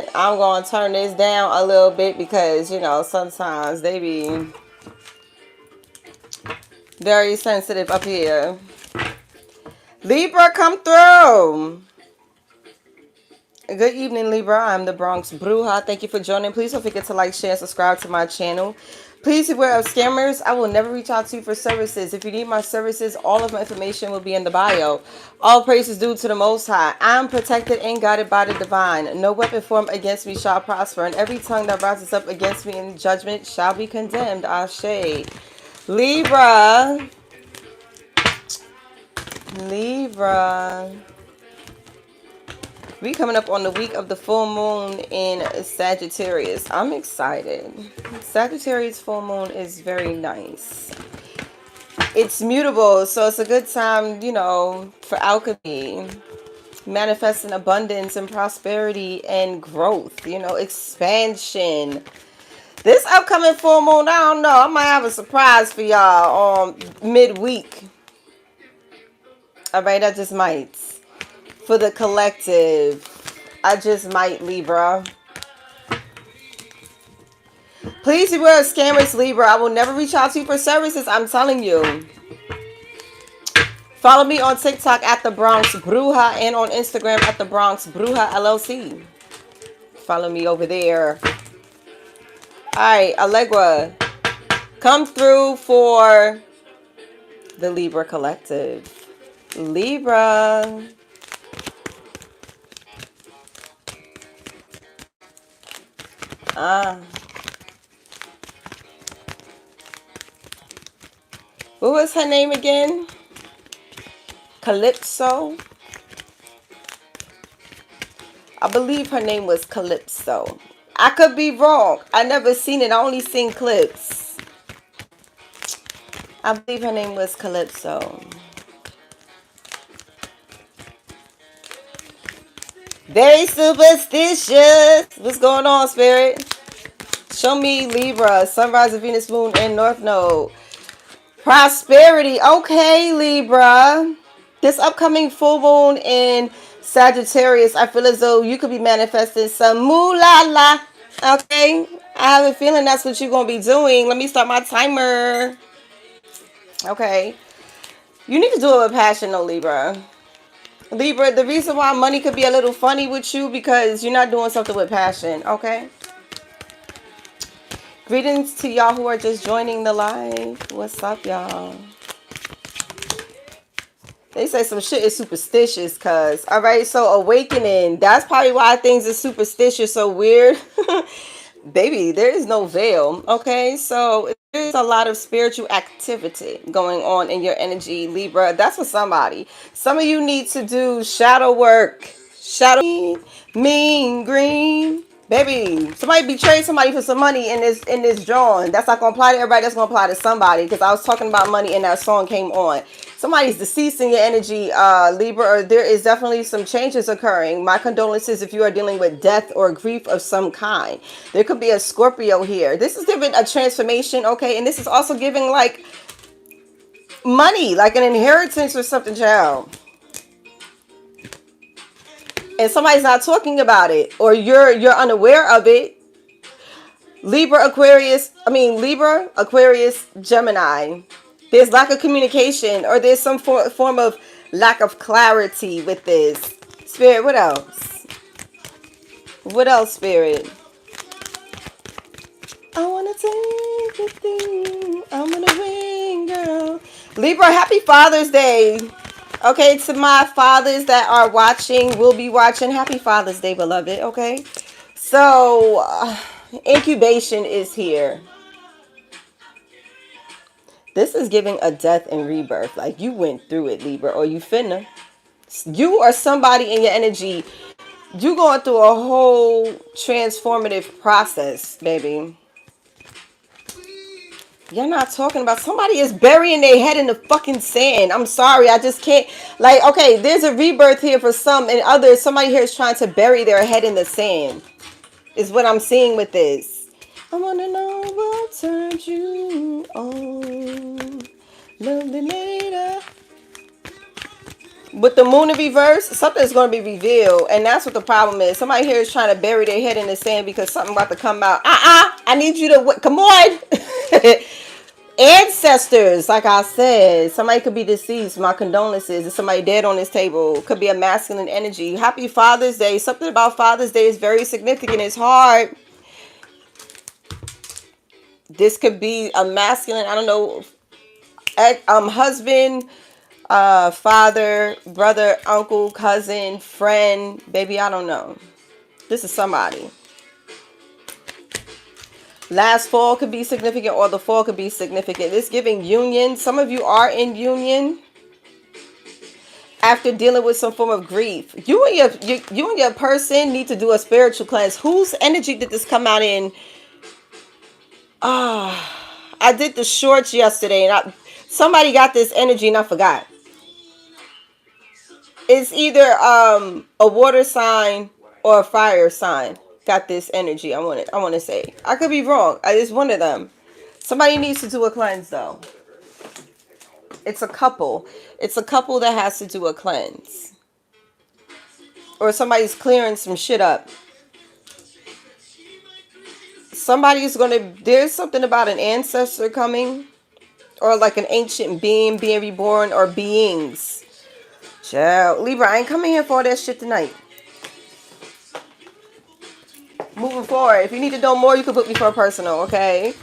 what? I'm going to turn this down a little bit because, you know, sometimes they be very sensitive up here. Libra, come through. Good evening, Libra. I'm the Bronx Bruja. Thank you for joining. Please don't forget to like, share, and subscribe to my channel. Please beware of scammers. I will never reach out to you for services. If you need my services, all of my information will be in the bio. All praise is due to the Most High. I am protected and guided by the divine. No weapon formed against me shall prosper, and every tongue that rises up against me in judgment shall be condemned. Ashe. Libra. Libra. We coming up on the week of the full moon in Sagittarius. I'm excited. Sagittarius full moon is very nice. It's mutable, so it's a good time, you know, for alchemy, manifesting abundance and prosperity and growth, you know, expansion. This upcoming full moon, I don't know, I might have a surprise for y'all on midweek. All right, I just might. For the collective, I just might, Libra. Please beware of scammers, Libra. I will never reach out to you for services, I'm telling you. Follow me on TikTok at the Bronx Bruja and on Instagram at the Bronx Bruja LLC. Follow me over there. Alright, Allegra. Come through for the Libra collective. Libra. What was her name again? Calypso? I believe her name was Calypso. I could be wrong. I never seen it. I only seen clips. I believe her name was Calypso. Very superstitious. What's going on, Spirit? Show me Libra, Sunrise of Venus, Moon, and North Node. Prosperity. Okay, Libra. This upcoming full moon in Sagittarius, I feel as though you could be manifesting some moolah. Okay? I have a feeling that's what you're going to be doing. Let me start my timer. Okay. You need to do it with passion, though, Libra. Libra, the reason why money could be a little funny with you because you're not doing something with passion, okay? Greetings to y'all who are just joining the live. What's up, y'all? They say some shit is superstitious, cuz. All right, so awakening. That's probably why things are superstitious, so weird. Baby, there is no veil, okay? So there's a lot of spiritual activity going on in your energy, Libra. That's for somebody. Some of you need to do shadow work. Shadow mean green. Baby, somebody betrayed somebody for some money in this drawing. That's not gonna apply to everybody. That's gonna apply to somebody. Because I was talking about money and that song came on. Somebody's deceased in your energy, Libra, or there is definitely some changes occurring. My condolences if you are dealing with death or grief of some kind. There could be a Scorpio here. This is giving a transformation, okay? And this is also giving like money, like an inheritance or something, child. And somebody's not talking about it, or you're unaware of it. Libra, Aquarius, Gemini. There's lack of communication, or there's some form of lack of clarity with this. Spirit, what else? What else, Spirit? I want to take the thing. I'm going to win, girl. Libra, happy Father's Day. Okay, to my fathers that are watching, will be watching, happy Father's Day, beloved, okay? So, incubation is here. This is giving a death and rebirth. Like, you went through it, Libra, or you finna. You or somebody in your energy, you going through a whole transformative process, baby. You're not talking about, somebody is burying their head in the fucking sand. I'm sorry, I just can't. Like, okay, there's a rebirth here for some, and others, somebody here is trying to bury their head in the sand. Is what I'm seeing with this. I want to know what turned you on. Lovely later. With the moon in reverse, something's going to be revealed. And that's what the problem is. Somebody here is trying to bury their head in the sand because something about to come out. I need you to, come on. Ancestors, like I said, somebody could be deceased. My condolences. Is somebody dead on this table? Could be a masculine energy. Happy Father's Day. Something about Father's Day is very significant. It's hard. This could be a masculine, I don't know, husband, father, brother, uncle, cousin, friend, baby, I don't know. This is somebody. Last fall could be significant, or the fall could be significant. This giving union. Some of you are in union after dealing with some form of grief. You and your person need to do a spiritual cleanse. Whose energy did this come out in? I did the shorts yesterday, and somebody got this energy, and I forgot. It's either a water sign or a fire sign. Got this energy. I want to say. I could be wrong. It's one of them. Somebody needs to do a cleanse though. It's a couple. It's a couple that has to do a cleanse. Or somebody's clearing some shit up. Somebody's there's something about an ancestor coming. Or like an ancient being being reborn, or beings. Child. Libra, I ain't coming here for all that shit tonight. Moving forward, if you need to know more, you can book me for a personal, okay?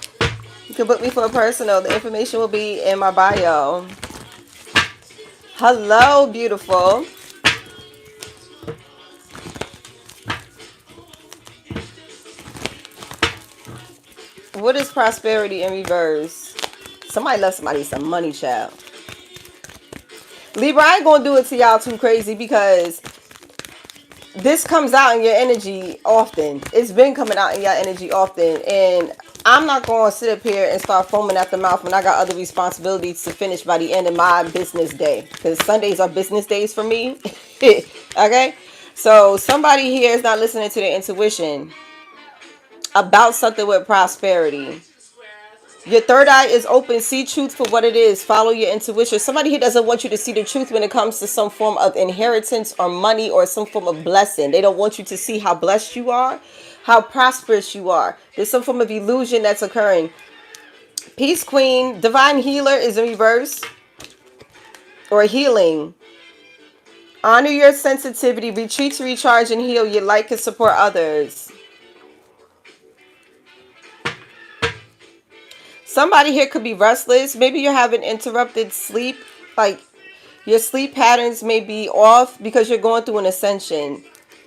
You can book me for a personal. The information will be in my bio. Hello, beautiful. What is prosperity in reverse? Somebody left somebody some money, child. Libra, I ain't gonna do it to y'all too crazy because this comes out in your energy often. It's been coming out in your energy often. And I'm not going to sit up here and start foaming at the mouth when I got other responsibilities to finish by the end of my business day. Because Sundays are business days for me. Okay? So somebody here is not listening to their intuition about something with prosperity. Your third eye is open. See truth for what it is. Follow your intuition. Somebody here doesn't want you to see the truth when it comes to some form of inheritance or money or some form of blessing. They don't want you to see how blessed you are, how prosperous you are. There's some form of illusion that's occurring. Peace Queen. Divine Healer is in reverse. Or healing. Honor your sensitivity. Retreat to recharge and heal. Your light can support others. Somebody here could be restless. Maybe you're having interrupted sleep. Like your sleep patterns may be off because you're going through an ascension.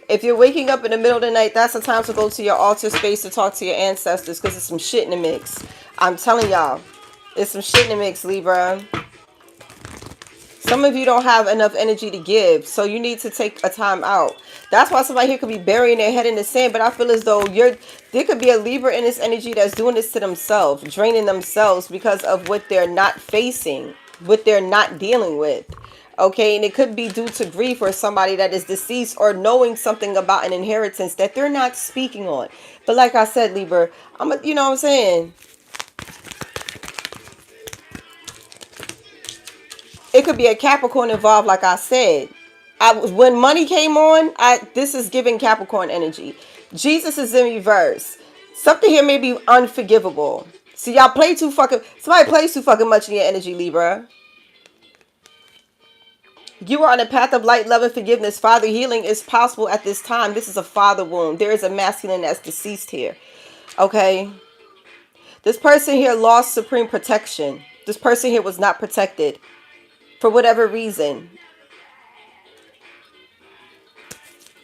If you're waking up in the middle of the night, that's the time to go to your altar space to talk to your ancestors because there's some shit in the mix. I'm telling y'all, there's some shit in the mix, Libra. Some of you don't have enough energy to give, so you need to take a time out. That's why somebody here could be burying their head in the sand, but I feel as though there could be a Libra in this energy that's doing this to themselves, draining themselves because of what they're not facing, what they're not dealing with. Okay, and it could be due to grief or somebody that is deceased or knowing something about an inheritance that they're not speaking on. But like I said, Libra, you know what I'm saying? It could be a Capricorn involved, like I said. When money came on, this is giving Capricorn energy. Jesus is in reverse. Something here may be unforgivable. See, y'all somebody plays too fucking much in your energy, Libra. You are on a path of light, love, and forgiveness. Father healing is possible at this time. This is a father wound. There is a masculine that's deceased here. Okay? This person here lost supreme protection. This person here was not protected. For whatever reason.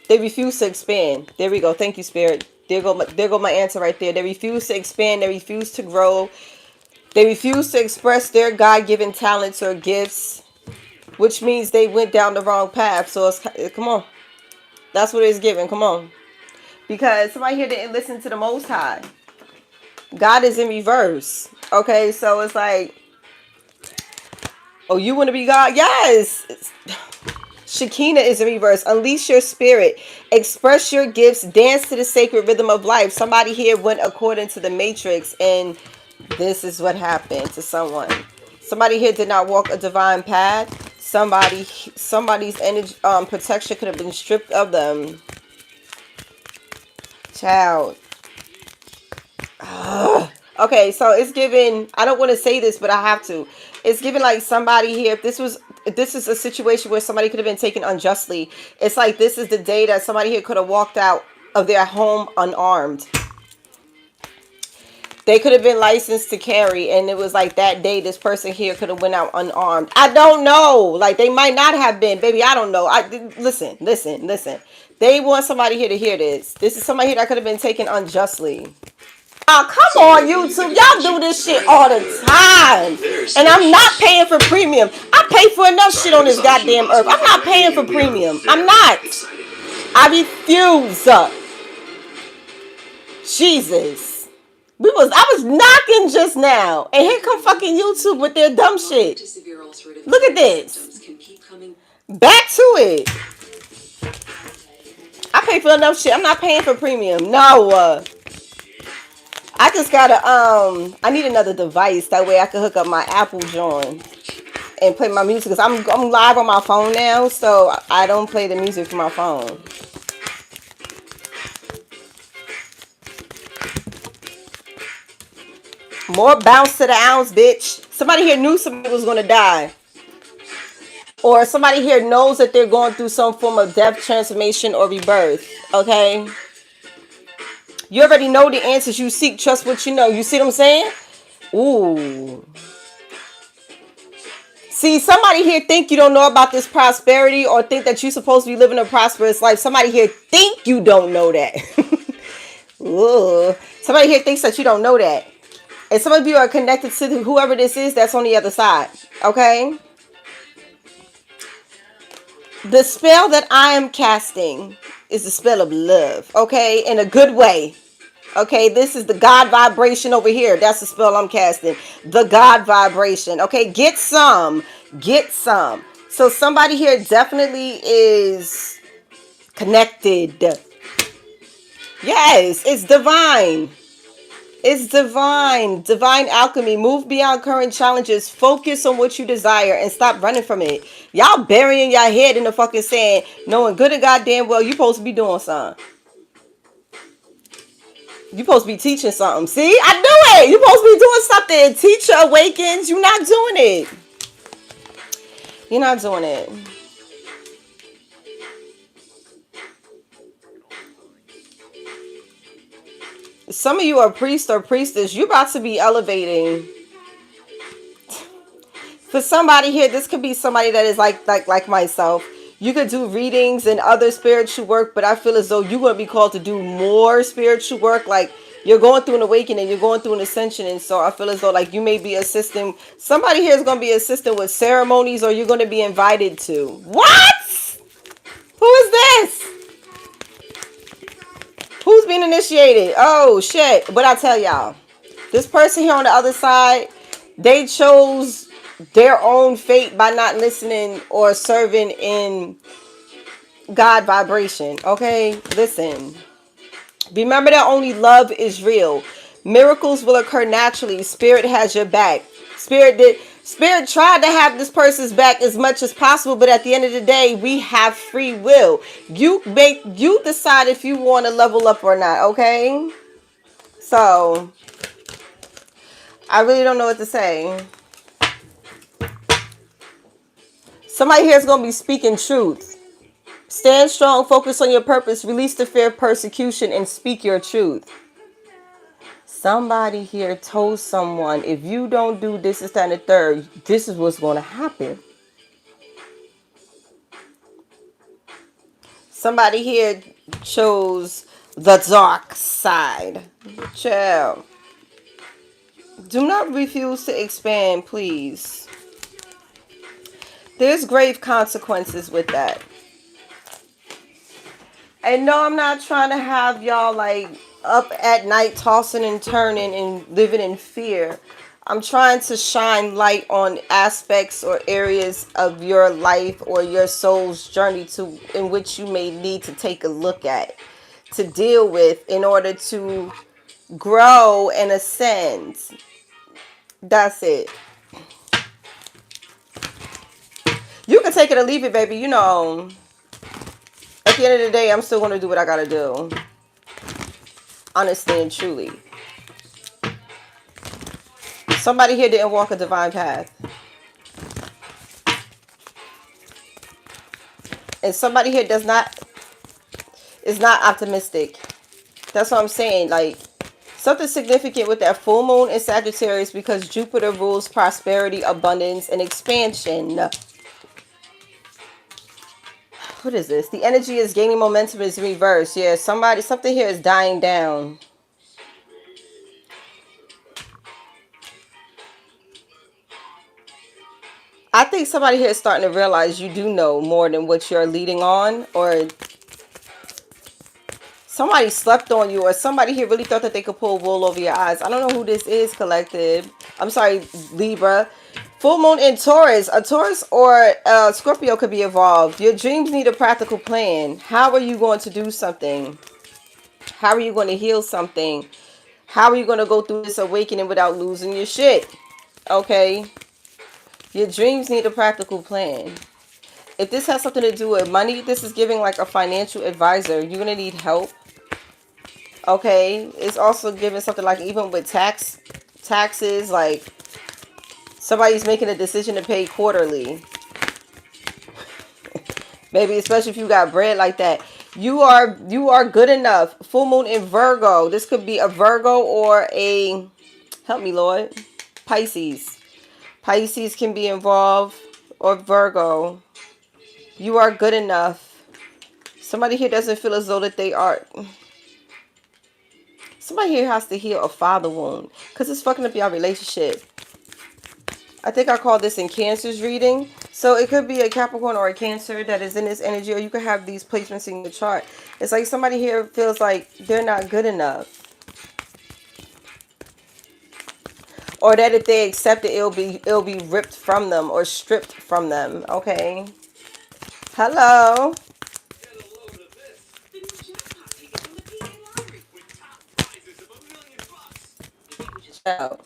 They refuse to expand. There we go. Thank you, Spirit. There go my answer right there. They refuse to expand. They refuse to grow. They refuse to express their God-given talents or gifts, which means they went down the wrong path. So come on. That's what it's giving. Come on. Because somebody here didn't listen to the Most High. God is in reverse. Okay, so it's like, oh, you want to be God? Yes. Shekinah is in reverse. Unleash your spirit. Express your gifts. Dance to the sacred rhythm of life. Somebody here went according to the matrix, and this is what happened to someone. Somebody here did not walk a divine path. Somebody's energy protection could have been stripped of them. Child. Ugh. Okay, so it's given, I don't want to say this, but I have to. It's given like somebody here, if this is a situation where somebody could have been taken unjustly, it's like this is the day that somebody here could have walked out of their home unarmed. They could have been licensed to carry, and it was like that day this person here could have went out unarmed. I don't know. Like, they might not have been. Baby, I don't know. Listen. They want somebody here to hear this. This is somebody here that could have been taken unjustly. Oh, come on, YouTube. Y'all do this shit all the time. And I'm not paying for premium. I pay for enough shit on this goddamn earth. I'm not paying for premium. I'm not. I refuse. Jesus. I was knocking just now. And here come fucking YouTube with their dumb shit. Look at this. Back to it. I pay for enough shit. I'm not paying for premium. No. I just gotta, I need another device. That way I can hook up my Apple joint and play my music. Because I'm live on my phone now, so I don't play the music from my phone. More bounce to the ounce, bitch. Somebody here knew somebody was going to die. Or somebody here knows that they're going through some form of death, transformation, or rebirth. Okay? You already know the answers you seek. Trust what you know. You see what I'm saying? Ooh. See, somebody here think you don't know about this prosperity or think that you're supposed to be living a prosperous life. Somebody here think you don't know that. Ooh. Somebody here thinks that you don't know that. And some of you are connected to whoever this is that's on the other side. Okay? The spell that I am casting is the spell of love. Okay? In a good way. Okay? This is the God vibration over here. That's the spell I'm casting. The God vibration. Okay? Get some. Get some. So somebody here definitely is connected. Yes. It's divine. It's divine. Divine alchemy. Move beyond current challenges. Focus on what you desire and stop running from it. Y'all burying your head in the fucking sand, knowing good and goddamn well you supposed to be doing something. You supposed to be teaching something. See? I knew it. You supposed to be doing something. Teacher awakens. You're not doing it. You're not doing it. Some of you are priest or priestess. You're about to be elevating. For somebody here, this could be somebody that is like myself. You could do readings and other spiritual work, but I feel as though you're going to be called to do more spiritual work. Like, you're going through an awakening, you're going through an ascension, and so I feel as though like you may be assisting. Somebody here is going to be assisting with ceremonies, or you're going to be invited to. What? Who is this? Who's being initiated? Oh, shit. But I tell y'all, this person here on the other side, they chose their own fate by not listening or serving in God vibration. Okay? Listen. Remember that only love is real. Miracles will occur naturally. Spirit has your back. Spirit tried to have this person's back as much as possible, but at the end of the day, we have free will. You decide if you want to level up or not, okay? So, I really don't know what to say. Somebody here is going to be speaking truth. Stand strong, focus on your purpose, release the fear of persecution, and speak your truth. Somebody here told someone, if you don't do this, this, and the third, this is what's going to happen. Somebody here chose the dark side. Chill. Do not refuse to expand, please. There's grave consequences with that. And no, I'm not trying to have y'all like up at night tossing and turning and living in fear. I'm trying to shine light on aspects or areas of your life or your soul's journey in which you may need to take a look at, to deal with in order to grow and ascend. That's it. You can take it or leave it, baby. You know, at the end of the day, I'm still going to do what I got to do. Honestly and truly. Somebody here didn't walk a divine path. And somebody here is not optimistic. That's what I'm saying. Like, something significant with that full moon in Sagittarius, because Jupiter rules prosperity, abundance, and expansion. What is this? The energy is gaining momentum, is reversed. Yeah, something here is dying down. I think somebody here is starting to realize you do know more than what you're leading on, or somebody slept on you, or somebody here really thought that they could pull wool over your eyes. I don't know who this is, collective. I'm sorry, Libra. Full moon in Taurus. A Taurus or a Scorpio could be involved. Your dreams need a practical plan. How are you going to do something? How are you going to heal something? How are you going to go through this awakening without losing your shit? Okay? Your dreams need a practical plan. If this has something to do with money, this is giving like a financial advisor. You're going to need help. Okay? It's also giving something like even with taxes, like somebody's making a decision to pay quarterly. Maybe especially if you got bread like that. You are good enough. Full moon in Virgo. This could be a Virgo or a, help me Lord, Pisces. Pisces can be involved, or Virgo. You are good enough. Somebody here doesn't feel as though that they are. Somebody here has to heal a father wound, because it's fucking up your relationship. I think I called this in Cancer's reading. So it could be a Capricorn or a Cancer that is in this energy, or you could have these placements in your chart. It's like somebody here feels like they're not good enough. Or that if they accept it, it'll be ripped from them or stripped from them. Okay. Hello. Ciao.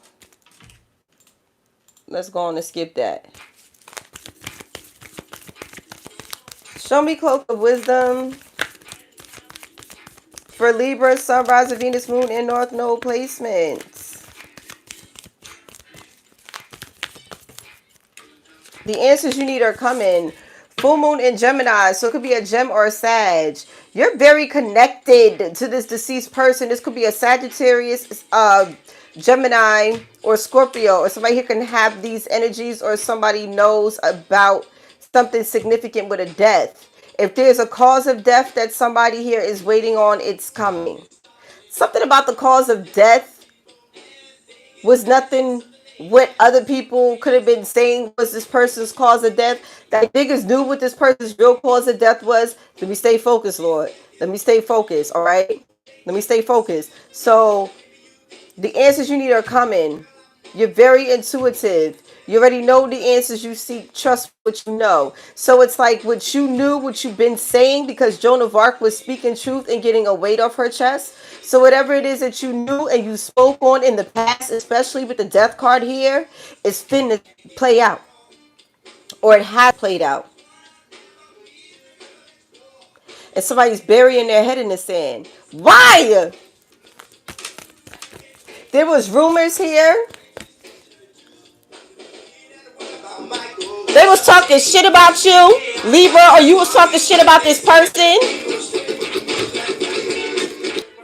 Let's go on and skip that. Show me cloak of wisdom for Libra, Sun, Rising, Venus, Moon, and North Node placements. The answers you need are coming. Full moon in Gemini, so it could be a Gem or a Sag. You're very connected to this deceased person. This could be a Sagittarius, Gemini, or Scorpio, or somebody here can have these energies, or somebody knows about something significant with a death. If there's a cause of death that somebody here is waiting on, it's coming. Something about the cause of death was nothing what other people could have been saying was this person's cause of death. That niggas knew what this person's real cause of death was. Let me stay focused, Lord. Let me stay focused, all right? Let me stay focused. So the answers you need are coming. You're very intuitive. You already know the answers you seek. Trust what you know. So it's like what you knew, what you've been saying, because Joan of Arc was speaking truth and getting a weight off her chest. So whatever it is that you knew and you spoke on in the past, especially with the death card here, is finna play out. Or it has played out. And somebody's burying their head in the sand. Why? There was rumors here. They was talking shit about you, Libra, or you was talking shit about this person.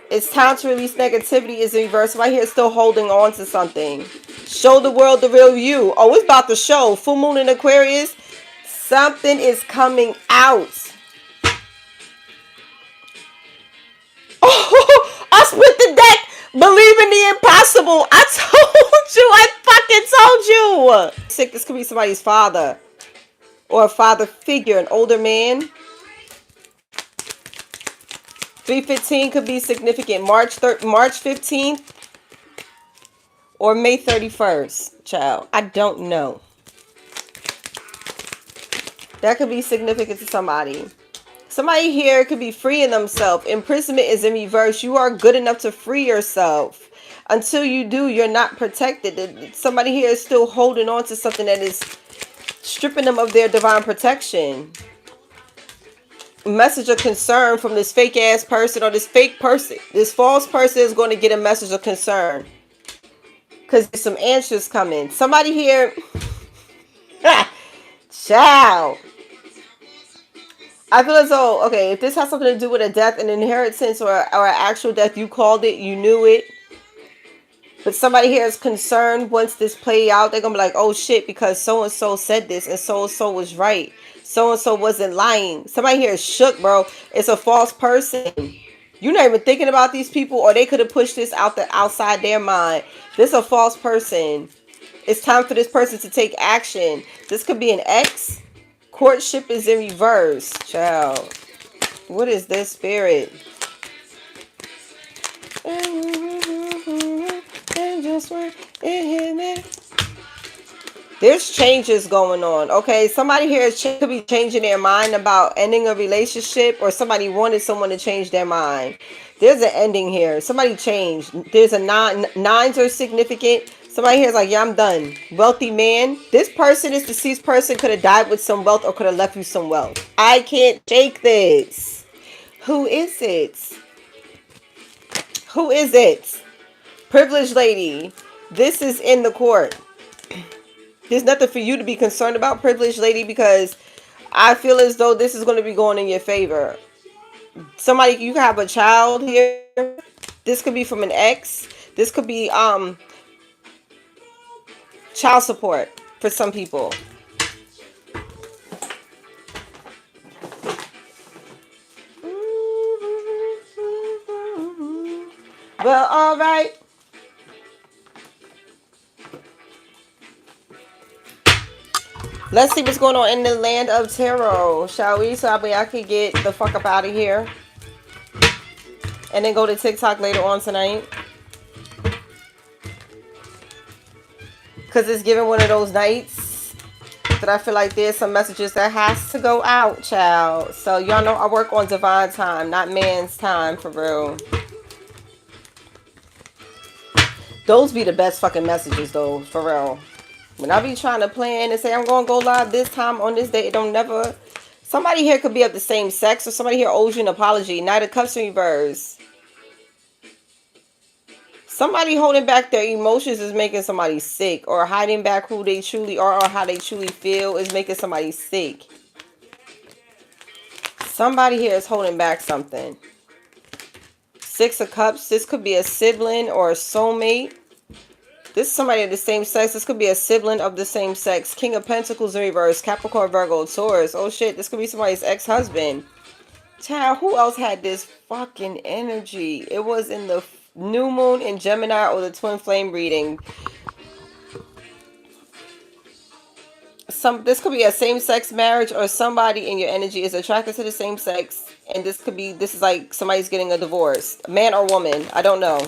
It's time to release negativity is in reverse. Right here, still holding on to something. Show the world the real you. Oh, it's about to show. Full moon in Aquarius. Something is coming out. Oh, I split the deck. Believe in the impossible. I told you. I fucking told you. Sick. This could be somebody's father. Or a father figure. An older man. 3/15 could be significant. March 15th. Or May 31st. Child. I don't know. That could be significant to somebody. Somebody here could be freeing themselves. Imprisonment is in reverse. You are good enough to free yourself. Until you do, you're not protected. Somebody here is still holding on to something that is stripping them of their divine protection. Message of concern from this fake ass person or this fake person. This false person is going to get a message of concern because there's some answers coming. Somebody here, child. I feel as though, okay, if this has something to do with a death, an inheritance, or an actual death, you called it, you knew it. But somebody here is concerned once this play out. They're going to be like, oh shit, because so-and-so said this and so-and-so was right. So-and-so wasn't lying. Somebody here is shook, bro. It's a false person. You're not even thinking about these people, or they could have pushed this outside their mind. This is a false person. It's time for this person to take action. This could be an ex. Courtship is in reverse, child. What is this, spirit? There's changes going on, okay? Somebody here could be changing their mind about ending a relationship, or somebody wanted someone to change their mind. There's an ending here. Somebody changed. There's a nines are significant. Somebody here is like, yeah, I'm done. Wealthy man. This person, this deceased person, could have died with some wealth or could have left you some wealth. I can't shake this. Who is it? Who is it? Privileged lady. This is in the court. There's nothing for you to be concerned about, privileged lady, because I feel as though this is going to be going in your favor. Somebody, you can have a child here. This could be from an ex. This could be child support for some people. Well, all right. Let's see what's going on in the land of tarot, shall we? So I can get the fuck up out of here. And then go to TikTok later on tonight. Because it's giving one of those nights that I feel like there's some messages that has to go out, child. So y'all know I work on divine time, not man's time, for real. Those be the best fucking messages, though, for real. When I be trying to plan and say I'm going to go live this time on this day, it don't never... Somebody here could be of the same sex, or somebody here owes you an apology. Knight of Cups in reverse. Somebody holding back their emotions is making somebody sick, or hiding back who they truly are or how they truly feel is making somebody sick. Somebody here is holding back something. Six of Cups. This could be a sibling or a soulmate. This is somebody of the same sex. This could be a sibling of the same sex. King of Pentacles in reverse. Capricorn, Virgo, Taurus. Oh shit, this could be somebody's ex-husband. Child, who else had this fucking energy? It was in the new moon in Gemini or the twin flame reading. This could be a same-sex marriage, or somebody in your energy is attracted to the same sex, and this is like somebody's getting a divorce. Man or woman, I don't know.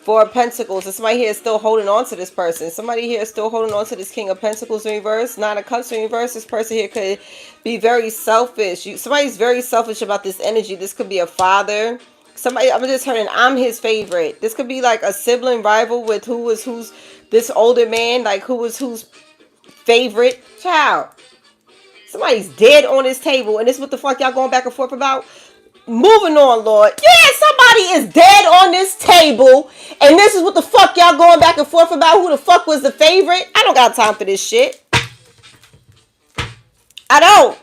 Four of Pentacles. And somebody here is still holding on to this person. Somebody here is still holding on to this King of Pentacles in reverse. Nine of Cups in reverse. This person here could be very selfish. Somebody's very selfish about this energy. This could be a father. Somebody, I'm just hearing, I'm his favorite. This could be like a sibling rival with who's this older man, like who was whose favorite child. Somebody's dead on this table, and this is what the fuck y'all going back and forth about? Moving on, Lord. Yeah, somebody is dead on this table, and this is what the fuck y'all going back and forth about? Who the fuck was the favorite? I don't got time for this shit. I don't.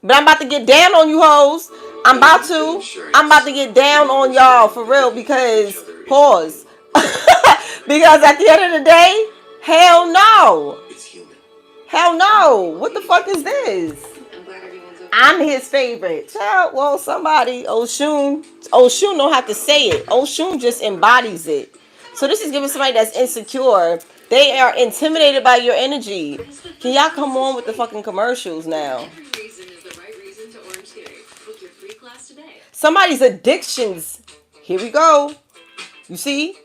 But I'm about to get down on you hoes. I'm about to get down on y'all for real, because pause. Because at the end of the day, hell no. Hell no. What the fuck is this? I'm his favorite. Child, well, somebody, Oshun don't have to say it. Oshun just embodies it. So this is giving somebody that's insecure. They are intimidated by your energy. Can y'all come on with the fucking commercials now? Somebody's addictions. Here we go. You see?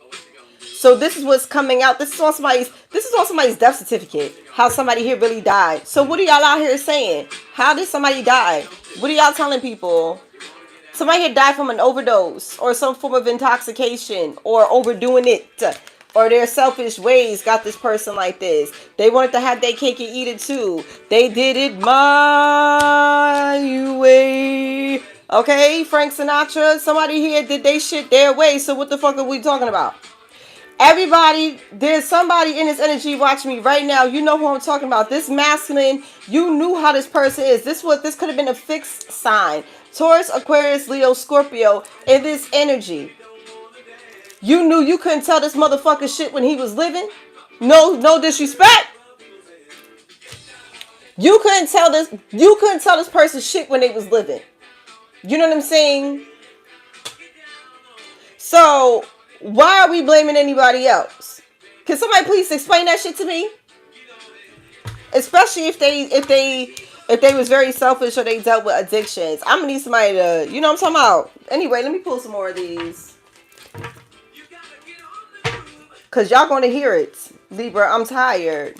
So this is what's coming out. This is on somebody's death certificate. How somebody here really died. So what are y'all out here saying? How did somebody die? What are y'all telling people? Somebody here died from an overdose or some form of intoxication or overdoing it. or their selfish ways got this person like this. They wanted to have their cake and eat it too. They did it my way. Okay, Frank Sinatra, somebody here did they shit their way. So what the fuck are we talking about? Everybody, there's somebody in this energy watching me right now. You know who I'm talking about. This masculine, you knew how this person is. This could have been a fixed sign. Taurus, Aquarius, Leo, Scorpio, in this energy. You knew you couldn't tell this motherfucker shit when he was living. No disrespect. You couldn't tell this person shit when they was living. You know what I'm saying? So why are we blaming anybody else? Can somebody please explain that shit to me? Especially if they was very selfish or they dealt with addictions. I'm gonna need somebody to, you know what I'm talking about. Anyway, let me pull some more of these. Cause y'all gonna hear it. Libra, I'm tired.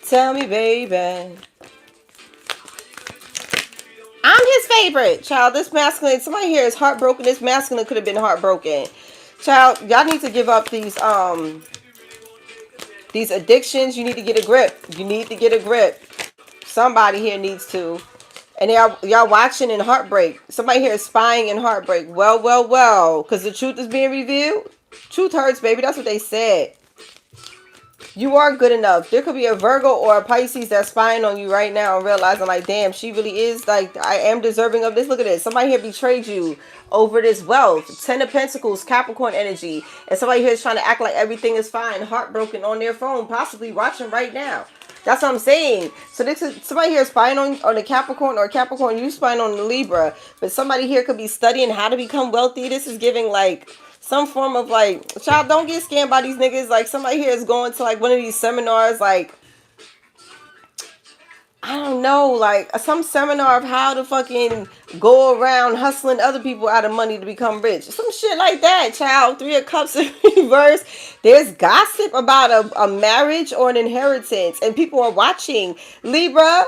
Tell me, baby. I'm his favorite. Child, this masculine, somebody here is heartbroken. This masculine could have been heartbroken. Child, y'all need to give up these addictions. You need to get a grip. You need to get a grip. Somebody here needs to. And y'all watching in heartbreak. Somebody here is spying in heartbreak. Well. Because the truth is being revealed. Truth hurts, baby. That's what they said. You are good enough. There could be a Virgo or a Pisces that's spying on you right now and realizing like, damn, she really is like, I am deserving of this. Look at this. Somebody here betrayed you over this wealth. 10 of Pentacles, Capricorn energy. And somebody here is trying to act like everything is fine, heartbroken on their phone, possibly watching right now. That's what I'm saying. So this is somebody here spying on the Capricorn, or Capricorn, you spying on the Libra. But somebody here could be studying how to become wealthy. This is giving like some form of like, child, don't get scammed by these niggas. Like somebody here is going to like one of these seminars, like, I don't know, like some seminar of how to fucking go around hustling other people out of money to become rich. Some shit like that, child. 3 of Cups in reverse. There's gossip about a marriage or an inheritance, and people are watching. Libra,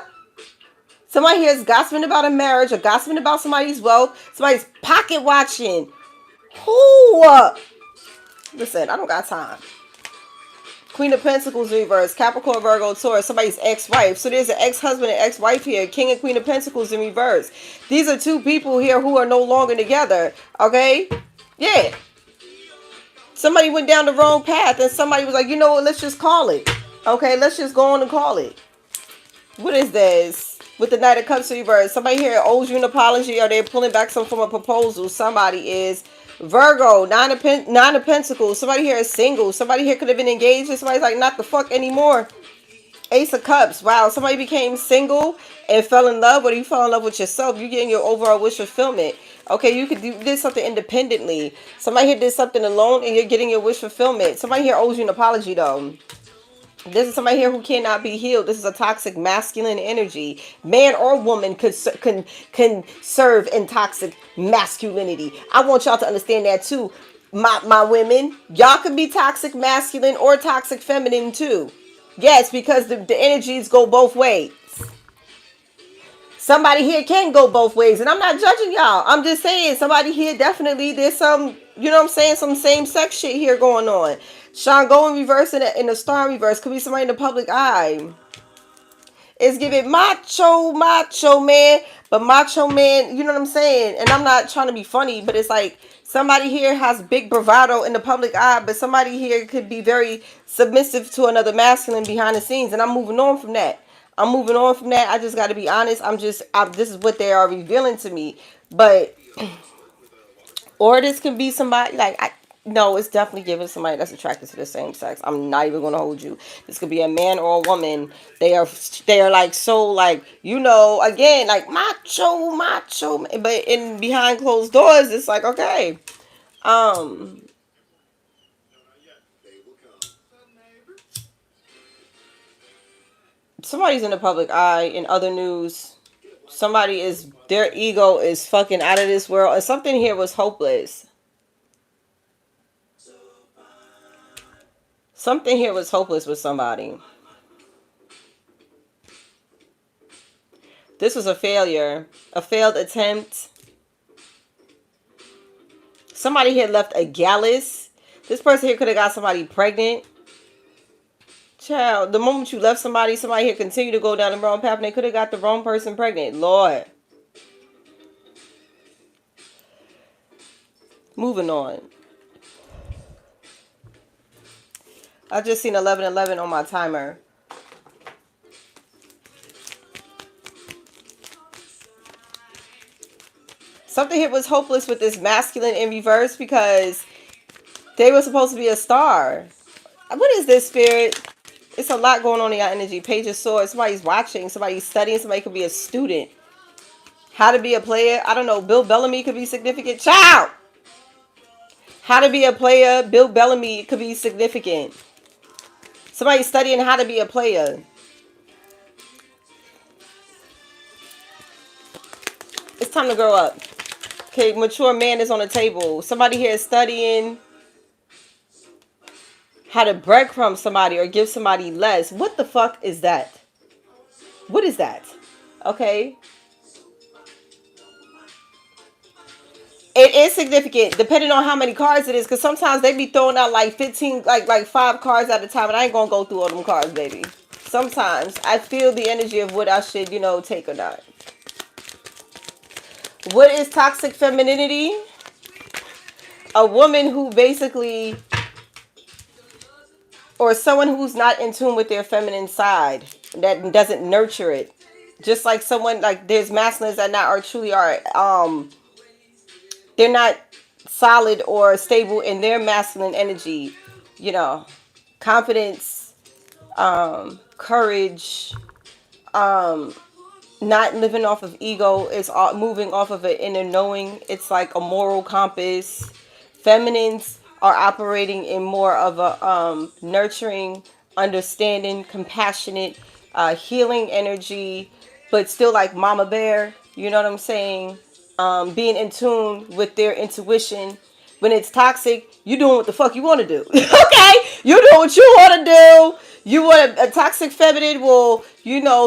somebody here is gossiping about a marriage or gossiping about somebody's wealth. Somebody's pocket watching. Who? Listen, I don't got time. Queen of Pentacles reverse, Capricorn, Virgo, Taurus, somebody's ex-wife. So there's an ex-husband and ex-wife here. King and Queen of Pentacles in reverse. These are two people here who are no longer together. Okay? Yeah. Somebody went down the wrong path and somebody was like, you know what, let's just call it. Okay, let's just go on and call it. What is this? With the Knight of Cups reverse. Somebody here owes you an apology or they're pulling back some form of proposal. Somebody is Virgo, nine of Pentacles. Somebody here is single. Somebody here could have been engaged and somebody's like, not the fuck anymore. Ace of Cups. Wow, somebody became single and fell in love, or you fell in love with yourself. You're getting your overall wish fulfillment. Okay, you did something independently. Somebody here did something alone and you're getting your wish fulfillment. Somebody here owes you an apology though. This is somebody here who cannot be healed. This is a toxic masculine energy. Man or woman can serve in toxic masculinity. I want y'all to understand that too. My women, y'all can be toxic masculine or toxic feminine too. Yes, because the energies go both ways. Somebody here can go both ways. And I'm not judging y'all. I'm just saying somebody here definitely, there's some, you know what I'm saying, some same-sex shit here going on. Shango in reverse and in the star in reverse. Could be somebody in the public eye. It's giving macho man. But macho man, you know what I'm saying? And I'm not trying to be funny, but it's like somebody here has big bravado in the public eye, but somebody here could be very submissive to another masculine behind the scenes. And I'm moving on from that. I just got to be honest. This is what they are revealing to me. But, or this can be somebody like, no, it's definitely giving somebody that's attracted to the same sex. I'm not even going to hold you. This could be a man or a woman. They are like, so like, you know, again, like macho. But in behind closed doors, it's like, okay. Somebody's in the public eye. In other news, their ego is fucking out of this world. And something here was hopeless. Something here was hopeless with somebody. This was a failure. A failed attempt. Somebody here left a gallus. This person here could have got somebody pregnant. Child, the moment you left somebody here continue to go down the wrong path and they could have got the wrong person pregnant. Lord. Moving on. I just seen 11:11 on my timer. Something here was hopeless with this masculine in reverse because they were supposed to be a star. What is this, Spirit? It's a lot going on in your energy. Page of Swords. Somebody's watching. Somebody's studying. Somebody could be a student. How to be a player. I don't know. Bill Bellamy could be significant. Child! How to be a player. Bill Bellamy could be significant. Somebody's studying how to be a player. It's time to grow up. Okay, mature man is on the table. Somebody here is studying how to breadcrumb somebody or give somebody less. What the fuck is that? What is that? Okay. It is significant depending on how many cards it is, because sometimes they be throwing out like 15, like 5 cards at a time, and I ain't gonna go through all them cards, baby. Sometimes I feel the energy of what I should, take or not. What is toxic femininity? A woman who basically, or someone who's not in tune with their feminine side, that doesn't nurture it. Just like someone, like there's masculines that they're not solid or stable in their masculine energy. Confidence, courage, not living off of ego. It's moving off of an inner knowing. It's like a moral compass. Feminines are operating in more of a nurturing, understanding, compassionate, healing energy, but still like mama bear. You know what I'm saying? Being in tune with their intuition. When it's toxic, you doing what the fuck you want to do. Okay? You doing what you want to do. You want a toxic feminine will,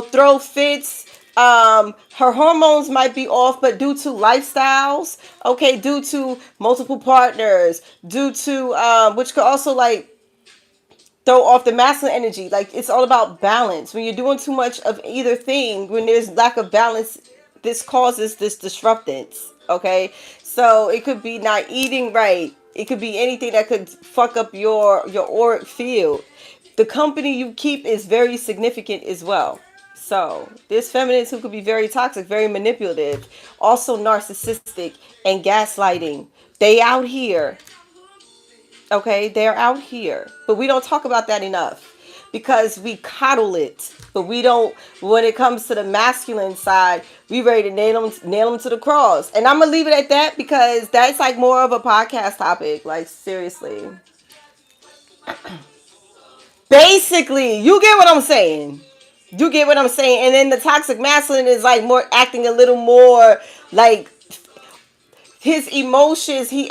throw fits. Her hormones might be off, but due to lifestyles, okay, due to multiple partners, due to, which could also like throw off the masculine energy. Like it's all about balance. When you're doing too much of either thing, when there's lack of balance, this causes this disruptance, okay? So it could be not eating right. It could be anything that could fuck up your auric field. The company you keep is very significant as well. So there's feminines who could be very toxic, very manipulative, also narcissistic and gaslighting. They out here, okay? They're out here. But we don't talk about that enough because we coddle it. But we don't, when it comes to the masculine side, we ready to nail them to the cross. And I'm going to leave it at that because that's like more of a podcast topic. Like, seriously. Basically, you get what I'm saying. You get what I'm saying. And then the toxic masculine is like more acting a little more like his emotions. He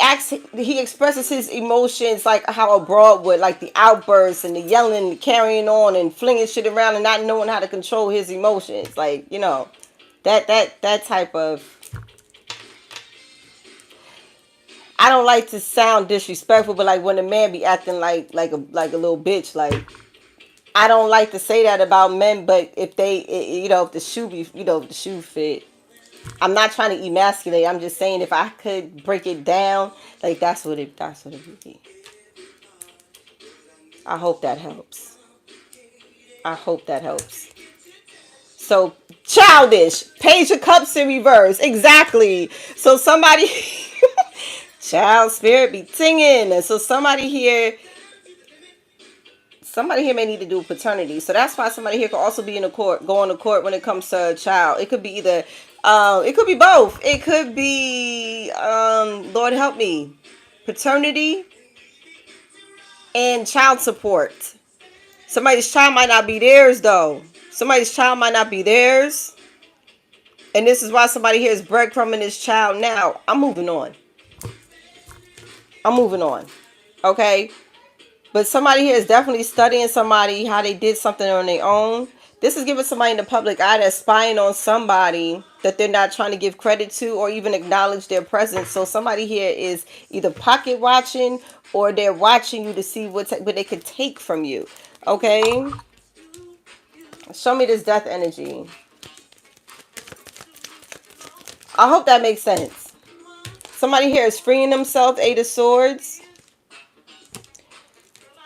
expresses his emotions like how a broad would, like the outbursts and the yelling, the carrying on and flinging shit around and not knowing how to control his emotions. Like, that type of. I don't like to sound disrespectful, but like when a man be acting like a little bitch, like I don't like to say that about men, but if they, if the shoe be, if the shoe fit, I'm not trying to emasculate. I'm just saying if I could break it down, like that's what it would be. I hope that helps. So childish, Page of Cups in reverse, exactly. So somebody, child spirit be singing, and so somebody here may need to do paternity. So that's why somebody here could also be in the court, going to court when it comes to a child. It could be either, it could be both. It could be, Lord help me, paternity and child support. Somebody's child might not be theirs though. And this is why somebody here is breadcrumbing this child now. I'm moving on. Okay? But somebody here is definitely studying how they did something on their own. This is giving somebody in the public eye that's spying on somebody that they're not trying to give credit to or even acknowledge their presence. So somebody here is either pocket watching or they're watching you to see what they could take from you. Okay? Show me this death energy. I hope that makes sense. Somebody here is freeing themselves, Eight of Swords.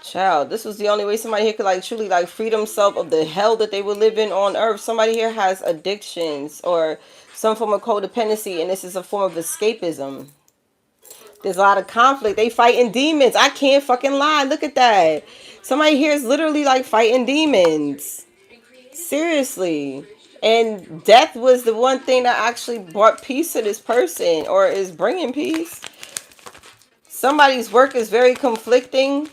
Child, this was the only way somebody here could like truly like free themselves of the hell that they were living on earth. Somebody here has addictions or some form of codependency, and this is a form of escapism. There's a lot of conflict. They fighting demons. I can't fucking lie. Look at that. Somebody here is literally like fighting demons. Seriously. And death was the one thing that actually brought peace to this person or is bringing peace. Somebody's work is very conflicting.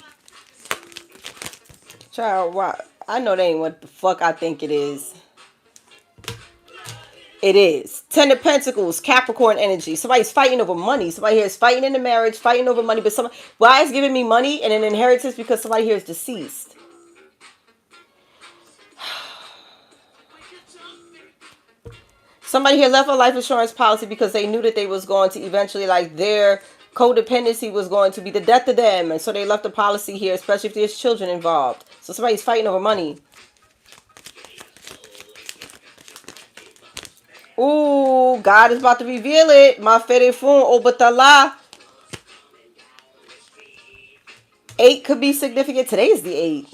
Child, why? I know that ain't what the fuck I think it is. It is. Ten of Pentacles, Capricorn energy. Somebody's fighting over money. Somebody here is fighting in the marriage, fighting over money. But why is giving me money and an inheritance? Because somebody here is deceased. Somebody here left a life insurance policy because they knew that they was going to eventually, like, their codependency was going to be the death of them. And so they left the policy here, especially if there's children involved. So somebody's fighting over money. Ooh, God is about to reveal it. Ma ferefun obatala. 8 could be significant. Today is the 8.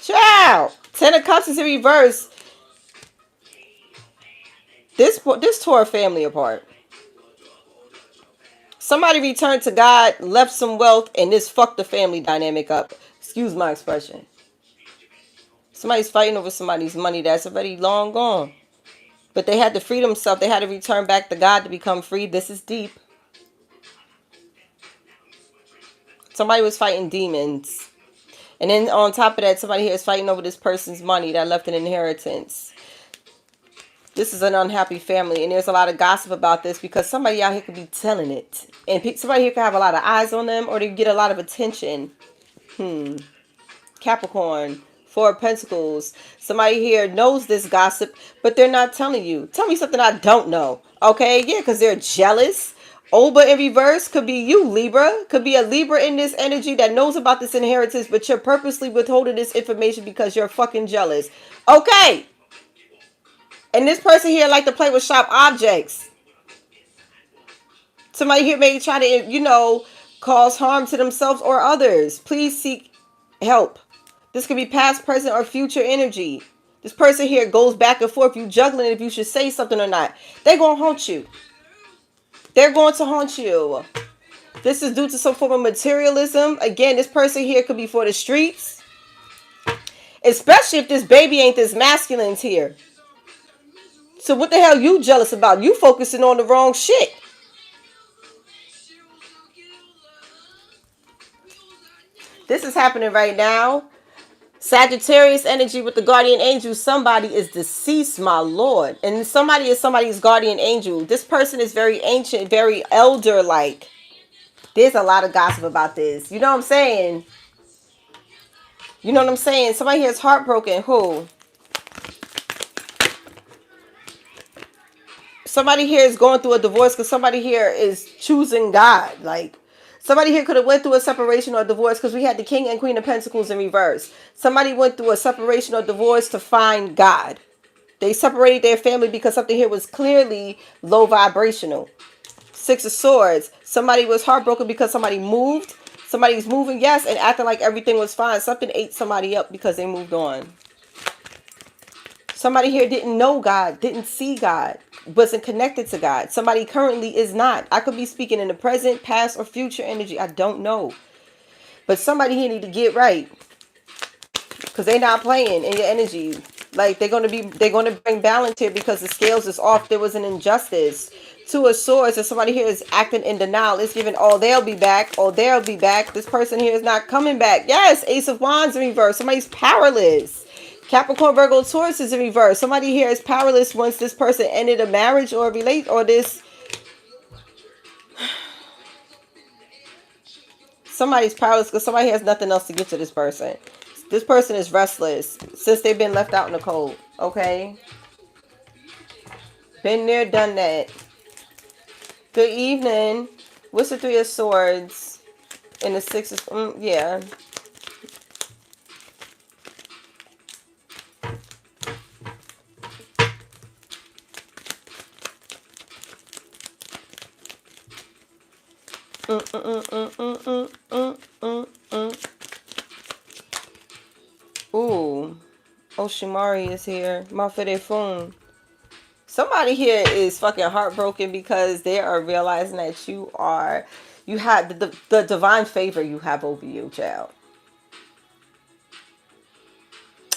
Ciao. 10 of Cups is in reverse. This tore a family apart. Somebody returned to God, left some wealth, and this fucked the family dynamic up. Excuse my expression. Somebody's fighting over somebody's money that's already long gone. But they had to free themselves. They had to return back to God to become free. This is deep. Somebody was fighting demons. And then on top of that, somebody here is fighting over this person's money that left an inheritance. This is an unhappy family. And there's a lot of gossip about this because somebody out here could be telling it. And somebody here could have a lot of eyes on them or they get a lot of attention. Capricorn. 4 of Pentacles. Somebody here knows this gossip, but they're not telling you. Tell me something I don't know. Okay? Yeah, because they're jealous. Oba in reverse could be you, Libra. Could be a Libra in this energy that knows about this inheritance, but you're purposely withholding this information because you're fucking jealous. Okay. And this person here like to play with sharp objects. Somebody here may try to, cause harm to themselves or others. Please seek help. This could be past, present, or future energy. This person here goes back and forth. You juggling if you should say something or not. They're going to haunt you. They're going to haunt you. This is due to some form of materialism. Again, this person here could be for the streets. Especially if this baby ain't this masculine here. So what the hell you jealous about? You focusing on the wrong shit. This is happening right now. Sagittarius energy with the guardian angel. Somebody is deceased, my lord. And somebody is somebody's guardian angel. This person is very ancient, very elder-like. There's a lot of gossip about this. You know what I'm saying? You know what I'm saying? Somebody here is heartbroken. Who? Somebody here is going through a divorce because somebody here is choosing God. Like, somebody here could have went through a separation or divorce because we had the King and Queen of Pentacles in reverse. Somebody went through a separation or divorce to find God. They separated their family because something here was clearly low vibrational. 6 of Swords. Somebody was heartbroken because somebody moved. Somebody's moving, yes, and acting like everything was fine. Something ate somebody up because they moved on. Somebody here didn't know God, didn't see God, wasn't connected to God. Somebody currently is not. I could be speaking in the present, past, or future energy. I don't know. But somebody here need to get right. Because they're not playing in your energy. Like, they're going to bring balance here because the scales is off. There was an injustice. 2 of Swords, and somebody here is acting in denial. It's giving, oh, they'll be back. Oh, they'll be back. This person here is not coming back. Yes, Ace of Wands in reverse. Somebody's powerless. Capricorn, Virgo, Taurus is in reverse. Somebody here is powerless once this person ended a marriage or this. Somebody's powerless because somebody has nothing else to give to this person. This person is restless since they've been left out in the cold. Okay. Been there, done that. Good evening. What's the Three of Swords? And the Six of... yeah. Ooh. Oshimari is here. Mafere phone. Somebody here is fucking heartbroken because they are realizing that you have the divine favor you have over you, child.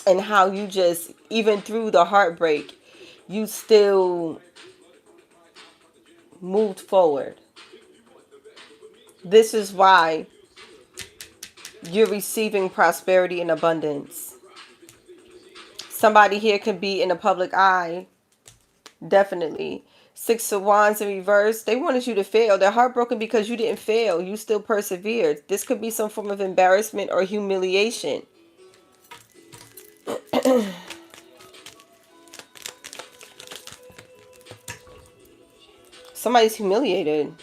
And how you just, even through the heartbreak, you still moved forward. This is why you're receiving prosperity and abundance. Somebody here can be in the public eye. Definitely. Six of Wands in reverse. They wanted you to fail. They're heartbroken because you didn't fail. You still persevered. This could be some form of embarrassment or humiliation. Somebody's humiliated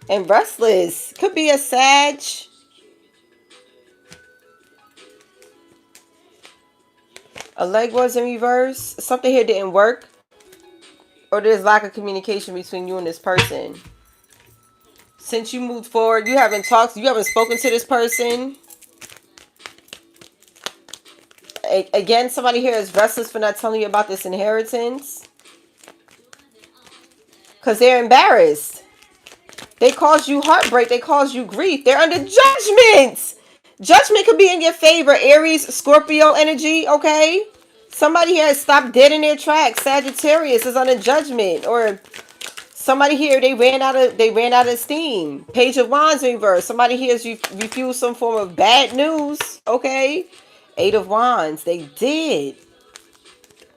and restless. Could be a Sag. A leg was in reverse. Something here didn't work. Or there's lack of communication between you and this person. Since you moved forward, you haven't spoken to this person. Again, somebody here is restless for not telling you about this inheritance. Because they're embarrassed. They caused you heartbreak. They caused you grief. They're under judgment. Judgment could be in your favor. Aries, Scorpio energy, okay? Somebody here has stopped dead in their tracks. Sagittarius is under judgment. Or somebody here, they ran out of steam. Page of Wands in reverse. Somebody here has refused some form of bad news, okay? Eight of Wands. They did.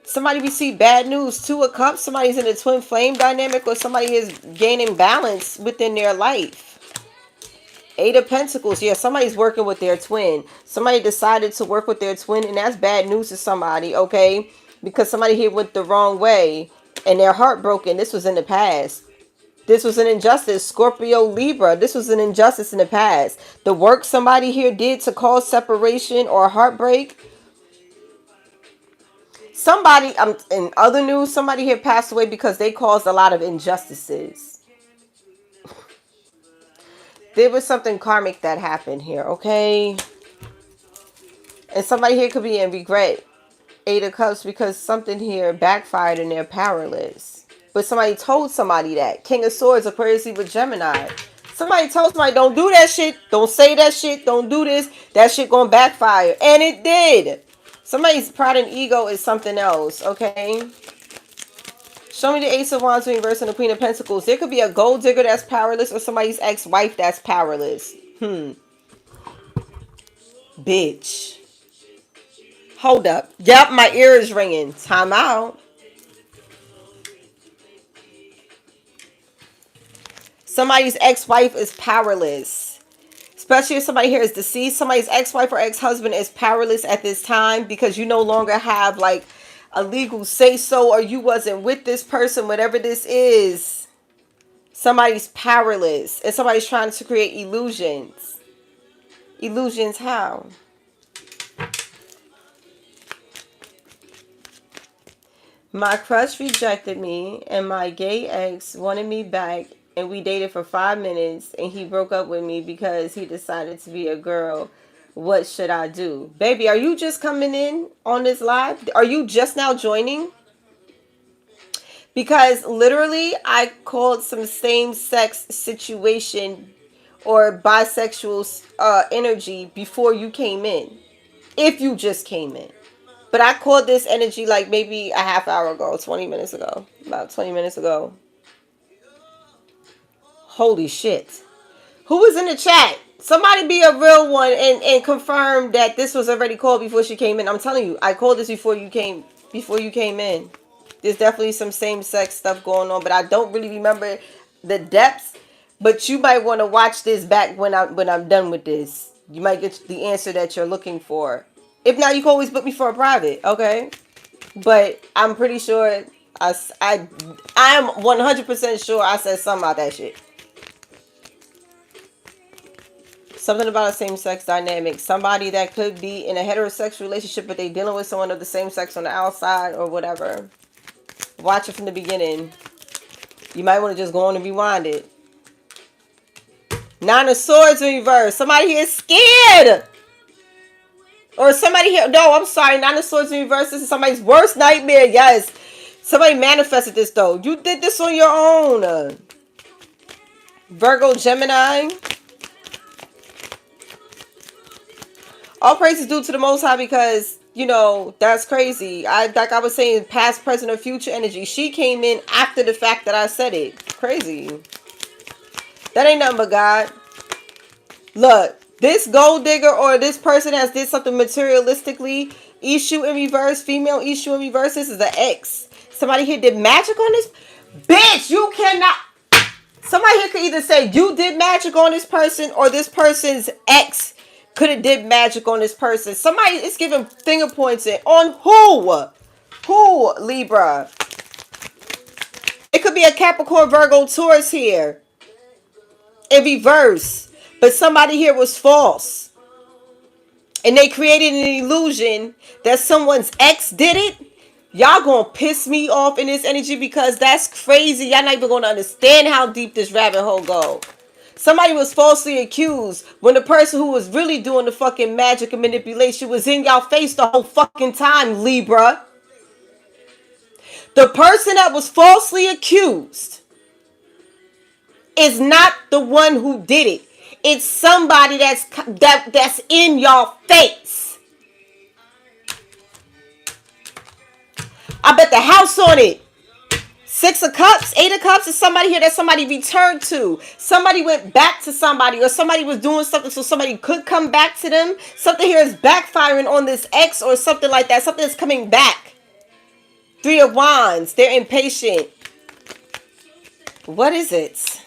Somebody received bad news. Two of Cups. Somebody's in a twin flame dynamic, or somebody is gaining balance within their life. Eight of Pentacles. Yeah, somebody's working with their twin. Somebody decided to work with their twin, and that's bad news to somebody, okay? Because somebody here went the wrong way, and they're heartbroken. This was in the past. This was an injustice. Scorpio, Libra. This was an injustice in the past. The work somebody here did to cause separation or heartbreak. Somebody, in other news, somebody here passed away because they caused a lot of injustices. There was something karmic that happened here, okay? And somebody here could be in regret. Eight of Cups, because something here backfired and they're powerless. But somebody told somebody that. King of Swords, Aquarius, with Gemini. Somebody told somebody, don't do that shit. Don't say that shit. Don't do this. That shit gonna backfire. And it did. Somebody's pride and ego is something else, okay? Show me the Ace of Wands in reverse and the Queen of Pentacles. There could be a gold digger that's powerless or somebody's ex-wife that's powerless. Bitch. Hold up. Yep, my ear is ringing. Time out. Somebody's ex-wife is powerless. Especially if somebody here is deceased. Somebody's ex-wife or ex-husband is powerless at this time because you no longer have like a legal say-so, or you wasn't with this person, whatever this is. Somebody's powerless. And somebody's trying to create illusions. Illusions how? My crush rejected me and my gay ex wanted me back, and we dated for 5 minutes and he broke up with me because he decided to be a girl. What should I do? Baby, are you just coming in on this live? Are you just now joining? Because literally I called some same-sex situation or bisexual energy before you came in. If you just came in. But I called this energy like maybe a half hour ago, 20 minutes ago. About 20 minutes ago. Holy shit. Who was in the chat? Somebody be a real one and confirm that this was already called before she came in. I'm telling you, I called this before you came in. There's definitely some same-sex stuff going on, but I don't really remember the depths. But you might want to watch this back when I'm done with this. You might get the answer that you're looking for. If not, you can always book me for a private, okay? But I'm pretty sure I am 100% sure I said something about that shit. Something about a same-sex dynamic. Somebody that could be in a heterosexual relationship, but they dealing with someone of the same sex on the outside or whatever. Watch it from the beginning. You might want to just go on and rewind it. Nine of Swords in reverse. Somebody here is scared. Or somebody here. No, I'm sorry. Nine of Swords in reverse. This is somebody's worst nightmare. Yes. Somebody manifested this though. You did this on your own. Virgo, Gemini. All praise is due to the Most High because, you know, that's crazy. Like I was saying, past, present, or future energy. She came in after the fact that I said it. Crazy. That ain't nothing but God. Look, this gold digger or this person has did something materialistically. Issue in reverse, female issue in reverse. This is an X. Somebody here did magic on this. Bitch, you cannot. Somebody here could either say you did magic on this person or this person's ex could have did magic on this person. Somebody is giving finger points in. On who? Who, Libra? It could be a Capricorn, Virgo, Taurus here. In reverse. But somebody here was false. And they created an illusion that someone's ex did it. Y'all gonna piss me off in this energy because that's crazy. Y'all not even gonna understand how deep this rabbit hole go. Somebody was falsely accused when the person who was really doing the fucking magic and manipulation was in y'all face the whole fucking time, Libra. The person that was falsely accused is not the one who did it. It's somebody that's in y'all face. I bet the house on it. Six of Cups, Eight of Cups is somebody here that somebody returned to. Somebody went back to somebody or somebody was doing something so somebody could come back to them. Something here is backfiring on this ex or something like that. Something is coming back. Three of Wands. They're impatient. What is it?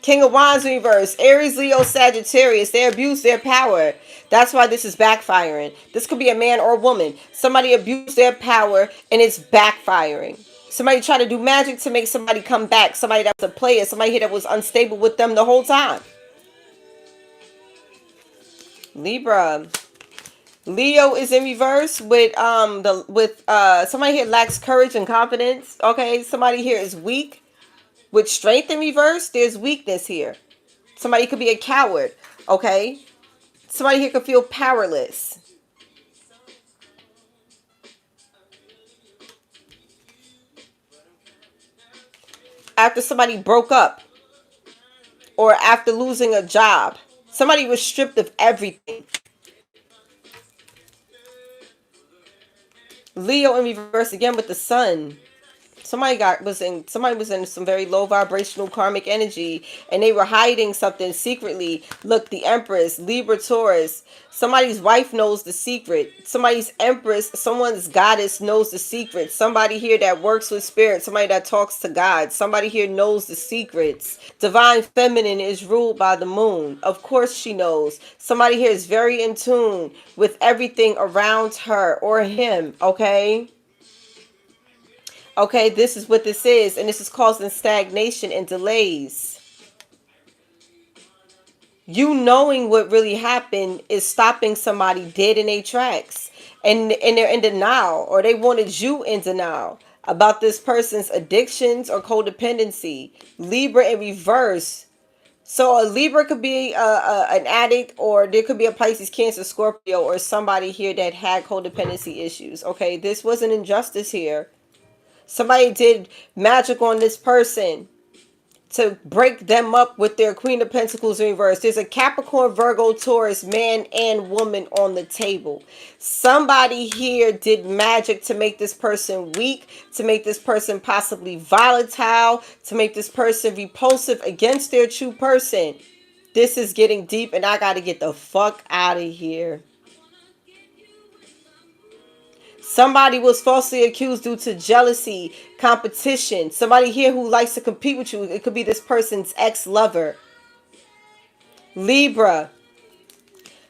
King of Wands reverse. Aries, Leo, Sagittarius. They abuse their power. That's why this is backfiring. This could be a man or a woman. Somebody abused their power and it's backfiring. Somebody tried to do magic to make somebody come back. Somebody that was a player. Somebody here that was unstable with them the whole time. Libra. Leo is in reverse with somebody here lacks courage and confidence. Okay, somebody here is weak. With strength in reverse, there's weakness here. Somebody could be a coward. Okay. Somebody here could feel powerless. After somebody broke up. Or after losing a job. Somebody was stripped of everything. Leo in reverse again with the sun. Somebody was in some very low vibrational karmic energy and they were hiding something secretly. Look, the Empress, Libra, Taurus. Somebody's wife knows the secret. Somebody's Empress, someone's goddess knows the secret. Somebody here that works with spirit, somebody that talks to God. Somebody here knows the secrets. Divine Feminine is ruled by the moon. Of course she knows. Somebody here is very in tune with everything around her or him, okay? Okay, this is what this is, and this is causing stagnation and delays. You knowing what really happened is stopping somebody dead in their tracks. And they're in denial, or they wanted you in denial about this person's addictions or codependency. Libra in reverse. So a Libra could be an addict, or there could be a Pisces, Cancer, Scorpio, or somebody here that had codependency issues. Okay, this was an injustice here. Somebody did magic on this person to break them up with their Queen of Pentacles in reverse. There's a Capricorn, Virgo, Taurus, man and woman on the table. Somebody here did magic to make this person weak, to make this person possibly volatile, to make this person repulsive against their true person. This is getting deep and I got to get the fuck out of here. Somebody was falsely accused due to jealousy, competition. Somebody here who likes to compete with you. It could be this person's ex-lover. Libra,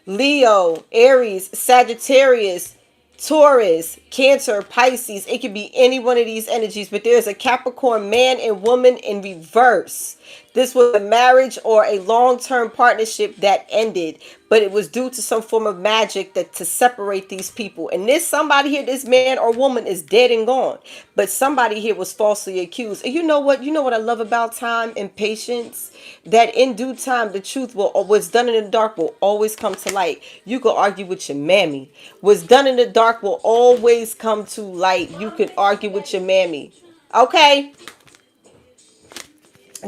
Leo, Aries, Sagittarius, Taurus, Cancer, Pisces. It could be any one of these energies, but there's a Capricorn man and woman in reverse. This was a marriage or a long-term partnership that ended, but it was due to some form of magic that to separate these people. And this somebody here, this man or woman is dead and gone, but somebody here was falsely accused. And you know what? You know what I love about time and patience? That in due time, the truth will, or what's done in the dark will always come to light. You could argue with your mammy. What's done in the dark will always come to light. You can argue with your mammy. Okay?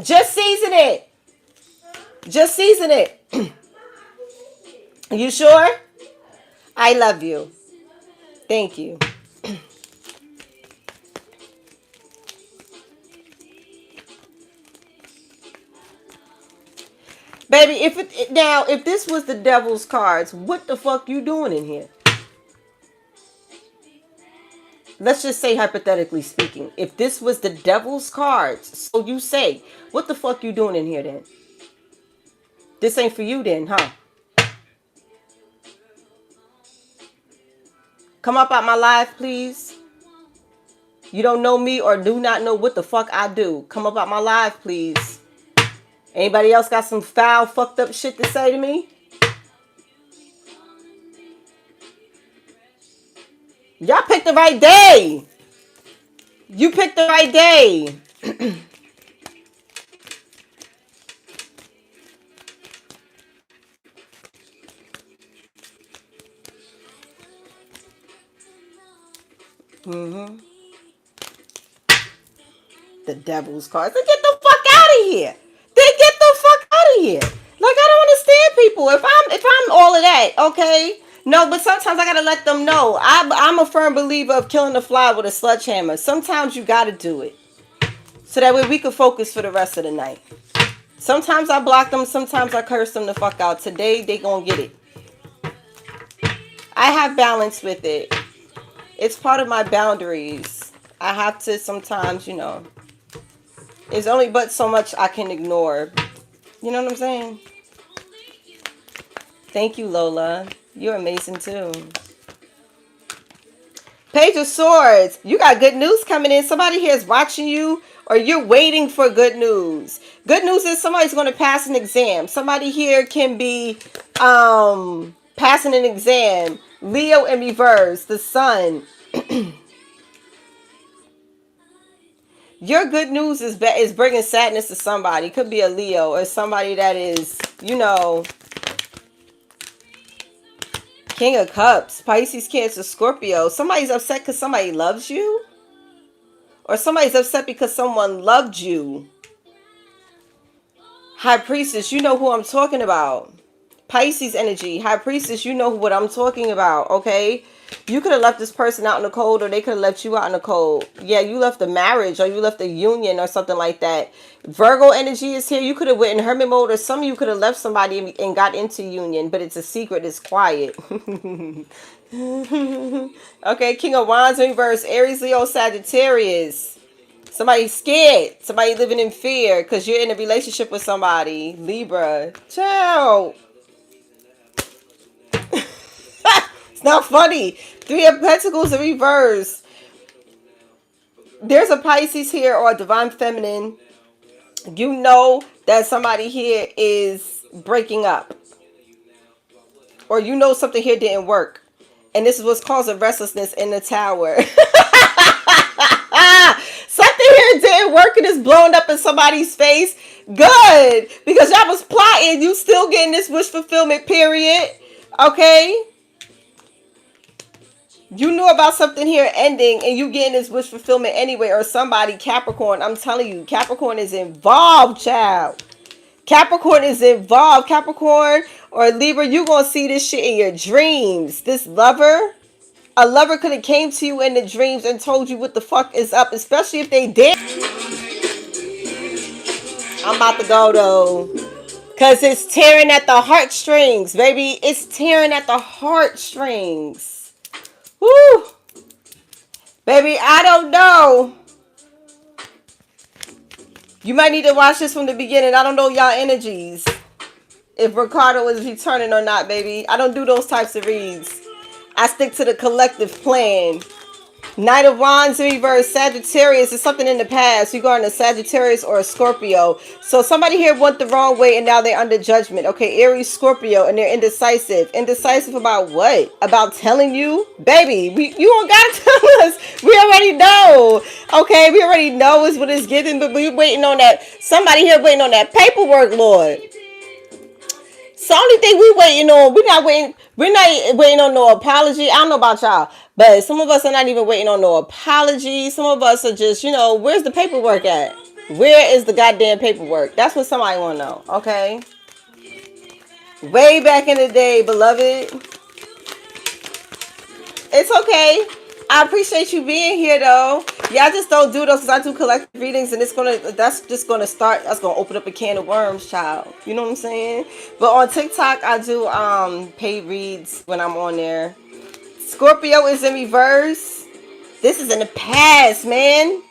Just season it. Just season it. You sure? I love you. Thank you. Baby, if this was the devil's cards, what the fuck you doing in here? Let's just say hypothetically speaking, if this was the devil's cards, so you say, what the fuck you doing in here then? This ain't for you then, huh? Come up out my life, please. You don't know me or do not know what the fuck I do. Come up out my life, please. Anybody else got some foul, fucked up shit to say to me? Y'all picked the right day. You picked the right day. The devil's cards. Then get the fuck out of here. Then get the fuck out of here. Like, I don't understand people. If I'm all of that, okay. No, but sometimes I gotta let them know. I'm a firm believer of killing the fly with a sledgehammer. Sometimes you gotta do it. So that way we can focus for the rest of the night. Sometimes I block them, sometimes I curse them the fuck out. Today they gonna get it. I have balance with it. It's part of my boundaries. I have to sometimes, you know. It's only but so much I can ignore. You know what I'm saying? Thank you, Lola. You're amazing too. Page of Swords. You got good news coming in. Somebody here is watching you or you're waiting for good news. Good news is somebody's going to pass an exam. Somebody here can be passing an exam. Leo in reverse. The Sun. Your good news is bringing sadness to somebody. Could be a Leo or somebody that is, you know, King of Cups, Pisces, Cancer, Scorpio. Somebody's upset because somebody loves you. Or somebody's upset because someone loved you. High Priestess, you know who I'm talking about. Pisces energy. High Priestess, you know what I'm talking about, okay? You could have left this person out in the cold or they could have left you out in the cold. Yeah, you left a marriage or you left a union or something like that. Virgo energy is here. You could have went in hermit mode or some of you could have left somebody and got into union, but it's a secret. It's quiet. Okay, King of Wands in reverse. Aries, Leo, Sagittarius. Somebody's scared. Somebody living in fear because you're in a relationship with somebody. Libra. Ciao. It's not funny. Three of Pentacles in reverse. There's a Pisces here or a Divine Feminine. You know that somebody here is breaking up. Or you know something here didn't work. And this is what's causing restlessness in the Tower. Something here didn't work and it's blown up in somebody's face. Good. Because y'all was plotting. You still getting this wish fulfillment period. Okay. You knew about something here ending and you getting this wish fulfillment anyway. Or somebody, Capricorn. I'm telling you, Capricorn is involved, child. Capricorn is involved. Capricorn or Libra, you going to see this shit in your dreams. This lover. A lover could have came to you in the dreams and told you what the fuck is up. Especially if they did. I'm about to go though. Because it's tearing at the heartstrings, baby. It's tearing at the heartstrings. Woo! Baby, I don't know. You might need to watch this from the beginning. I don't know y'all energies. If Ricardo is returning or not, baby. I don't do those types of reads. I stick to the collective plan. Knight of Wands in reverse, Sagittarius is something in the past. You going to Sagittarius or a Scorpio. So somebody here went the wrong way and now they're under judgment. Okay, Aries, Scorpio, and they're indecisive. Indecisive about what? About telling you? Baby, you don't gotta tell us. We already know. Okay, we already know is what it's giving, but we're waiting on that. Somebody here waiting on that paperwork, Lord. It's the only thing we waiting on. We're not waiting on no apology. I don't know about y'all, but some of us are not even waiting on no apology. Some of us are just, where's the paperwork at? Where is the goddamn paperwork? That's what somebody want to know. Okay. Way back in the day, beloved. It's okay. I appreciate you being here, though. Yeah, I just don't do those because I do collective readings, and that's gonna open up a can of worms, child. You know what I'm saying? But on TikTok, I do paid reads when I'm on there. Scorpio is in reverse. This is in the past, man.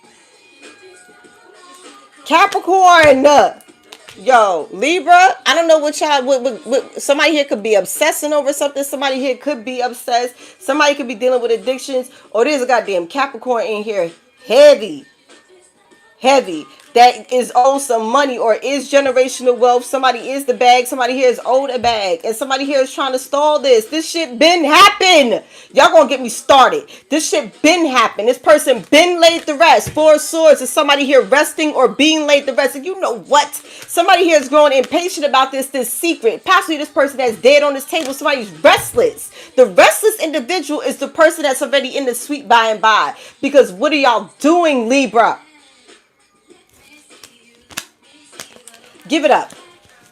Capricorn. Yo, Libra, I don't know what y'all, what somebody here could be obsessing over something. Somebody here could be obsessed. Somebody could be dealing with addictions. Or there's a goddamn Capricorn in here. Heavy. That is owed some money or is generational wealth. Somebody is the bag. Somebody here is owed a bag. And somebody here is trying to stall this. This shit been happen. Y'all gonna get me started. This shit been happen. This person been laid the rest. Four of Swords is somebody here resting or being laid the rest. And you know what? Somebody here is growing impatient about this secret. Possibly this person that's dead on this table. Somebody's restless. The restless individual is the person that's already in the sweet by and by. Because what are y'all doing, Libra? Give it up.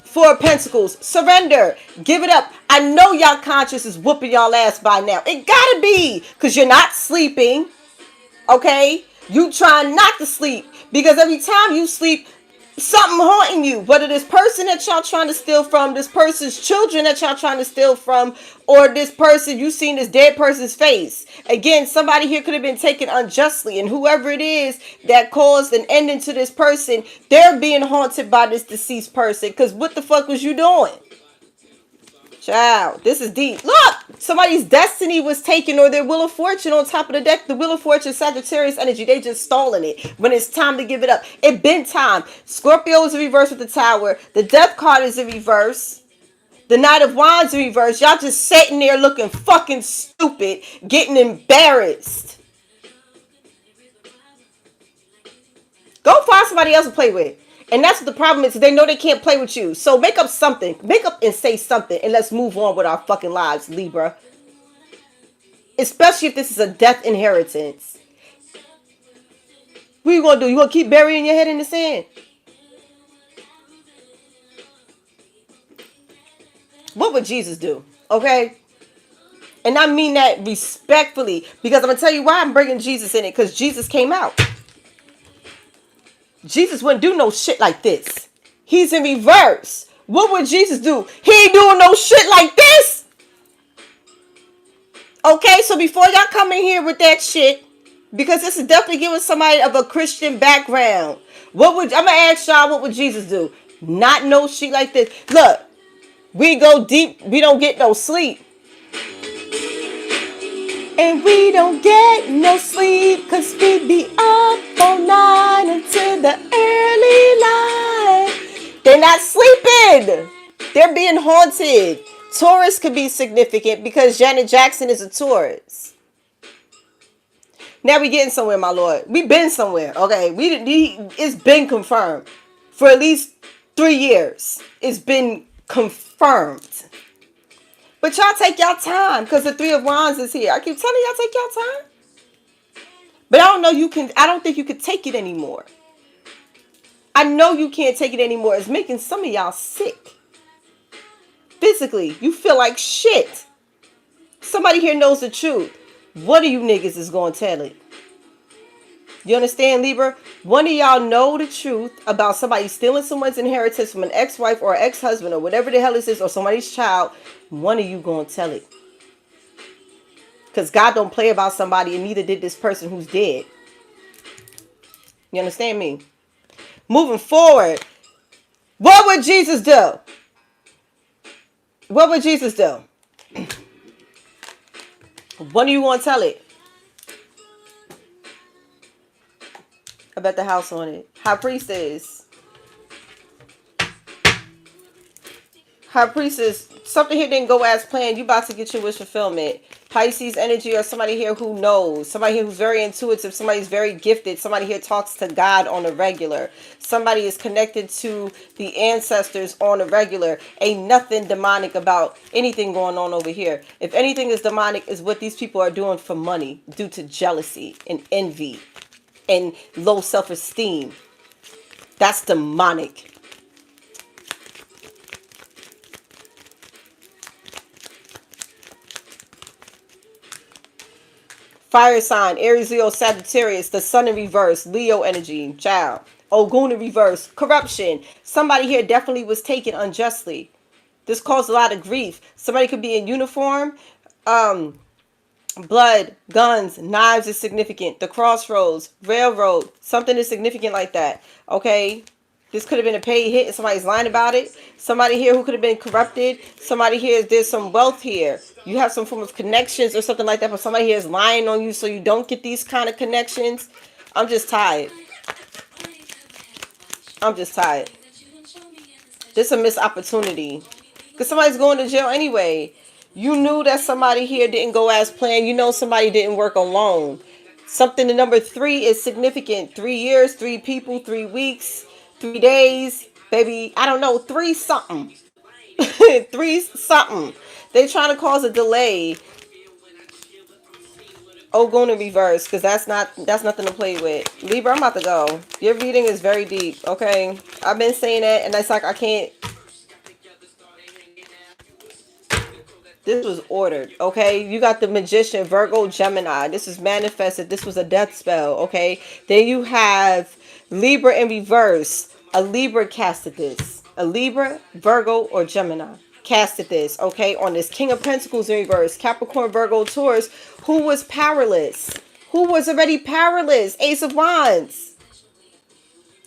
Four of Pentacles. Surrender. Give it up. I know y'all conscience is whooping y'all ass by now. It gotta be. Because you're not sleeping. Okay? You trying not to sleep. Because every time you sleep, something haunting you. Whether this person that y'all trying to steal from, this person's children that y'all trying to steal from, or this person, you seen this dead person's face. Again, somebody here could have been taken unjustly, and whoever it is that caused an ending to this person, they're being haunted by this deceased person. Because what the fuck was you doing? Child, this is deep. Look, somebody's destiny was taken, or their wheel of fortune on top of the deck. The wheel of fortune, Sagittarius energy, they just stalling it when it's time to give it up. It been time. Scorpio is in reverse with the Tower. The Death card is in reverse. The Knight of Wands in reverse. Y'all just sitting there looking fucking stupid, getting embarrassed. Go find somebody else to play with. And that's what the problem is. They know they can't play with you. So make up something. Make up and say something. And let's move on with our fucking lives, Libra. Especially if this is a death inheritance. What are you going to do? You going to keep burying your head in the sand? What would Jesus do? Okay? And I mean that respectfully. Because I'm going to tell you why I'm bringing Jesus in it. Because Jesus came out. Jesus wouldn't do no shit like this. He's in reverse. What would Jesus do? He ain't doing no shit like this. Okay, so before y'all come in here with that shit, because this is definitely giving somebody of a Christian background. I'm gonna ask y'all, what would Jesus do? Not no shit like this. Look, we go deep, we don't get no sleep. And we don't get no sleep, cause we be up all night until the early light. They're not sleeping. They're being haunted. Taurus could be significant because Janet Jackson is a Taurus. Now we getting somewhere, my lord. We been somewhere, okay? It's been confirmed. For at least 3 years. It's been confirmed. But y'all take y'all time because the Three of Wands is here. I keep telling y'all, take y'all time. But I don't think you can take it anymore. I know you can't take it anymore. It's making some of y'all sick. Physically, you feel like shit. Somebody here knows the truth. One of you niggas is going to tell it. You understand, Libra? One of y'all know the truth about somebody stealing someone's inheritance from an ex-wife or ex-husband or whatever the hell this is, or somebody's child. One of you gonna tell it. Because God don't play about somebody, and neither did this person who's dead. You understand me? Moving forward, what would Jesus do? What would Jesus do? When do you want to tell it? I bet the house on it. High priestess. High priestess. Something here didn't go as planned. You about to get your wish fulfillment. Pisces energy, or somebody here who knows. Somebody here who's very intuitive. Somebody's very gifted. Somebody here talks to God on a regular. Somebody is connected to the ancestors on a regular. Ain't nothing demonic about anything going on over here. If anything is demonic, is what these people are doing for money due to jealousy and envy and low self-esteem. That's demonic. Fire sign, Aries, Leo, Sagittarius, the sun in reverse, Leo energy, child. Ogun in reverse, corruption. Somebody here definitely was taken unjustly. This caused a lot of grief. Somebody could be in uniform. Blood, guns, knives is significant. The crossroads, railroad, something is significant like that. Okay? This could have been a paid hit and somebody's lying about it. Somebody here who could have been corrupted. Somebody here, there's some wealth here. You have some form of connections or something like that, but somebody here is lying on you so you don't get these kind of connections. I'm just tired. I'm just tired. This is a missed opportunity. Because somebody's going to jail anyway. You knew that somebody here didn't go as planned. You know somebody didn't work alone. Something to number 3 is significant. 3 years, 3 people, 3 weeks, 3 days. Baby, I don't know, 3 something. 3 something. They trying to cause a delay. Oh, going to reverse, because that's nothing to play with. Libra, I'm about to go. Your reading is very deep, okay? I've been saying that, and it's like I can't. This was ordered, okay? You got the Magician, Virgo, Gemini. This is manifested. This was a death spell, okay? Then you have Libra in reverse. A Libra casted this. A Libra, Virgo, or Gemini casted this, okay? On this King of Pentacles in reverse. Capricorn, Virgo, Taurus. Who was powerless? Who was already powerless? Ace of Wands.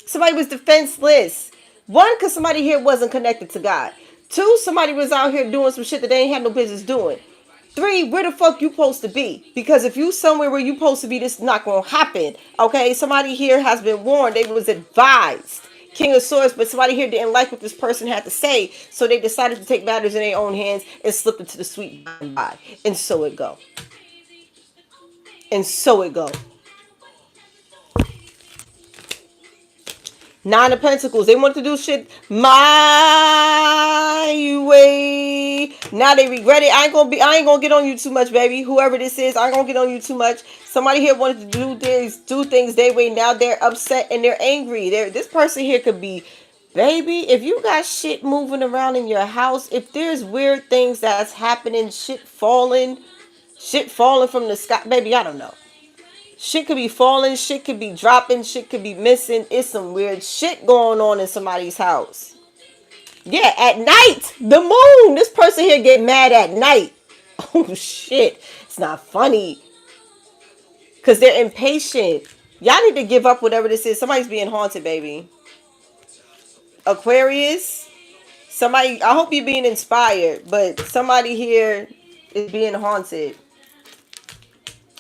Somebody was defenseless. 1, because somebody here wasn't connected to God. 2, somebody was out here doing some shit that they ain't had no business doing. 3, where the fuck you supposed to be? Because if you somewhere where you supposed to be, this is not going to happen. Okay, somebody here has been warned. They was advised. King of Swords, but somebody here didn't like what this person had to say, so they decided to take matters in their own hands and slip into the sweet by and by. And so it go. And so it go. 9 of Pentacles. They wanted to do shit my way. Now they regret it. I ain't gonna get on you too much, baby. Whoever this is, I ain't gonna get on you too much. Somebody here wanted to do things their way. Now they're upset and they're angry. This person here could be, baby, if you got shit moving around in your house, if there's weird things that's happening, shit falling from the sky, baby, I don't know. Shit could be falling, shit could be dropping, shit could be missing. It's some weird shit going on in somebody's house. Yeah, at night, the moon. This person here get mad at night. Oh shit, it's not funny. Because they're impatient. Y'all need to give up whatever this is. Somebody's being haunted, baby. Aquarius. Somebody, I hope you're being inspired, but somebody here is being haunted.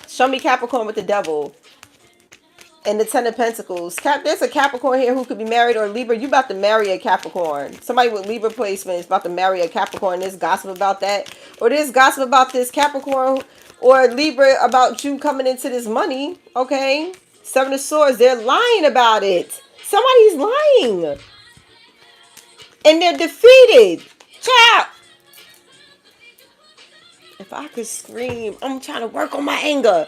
Show me Capricorn with the devil. And the 10 of Pentacles. There's a Capricorn here who could be married, or Libra. You about to marry a Capricorn. Somebody with Libra placement is about to marry a Capricorn. There's gossip about that. Or there's gossip about this Capricorn or Libra about you coming into this money. Okay? 7 of Swords. They're lying about it. Somebody's lying. And they're defeated. Ciao. If I could scream, I'm trying to work on my anger.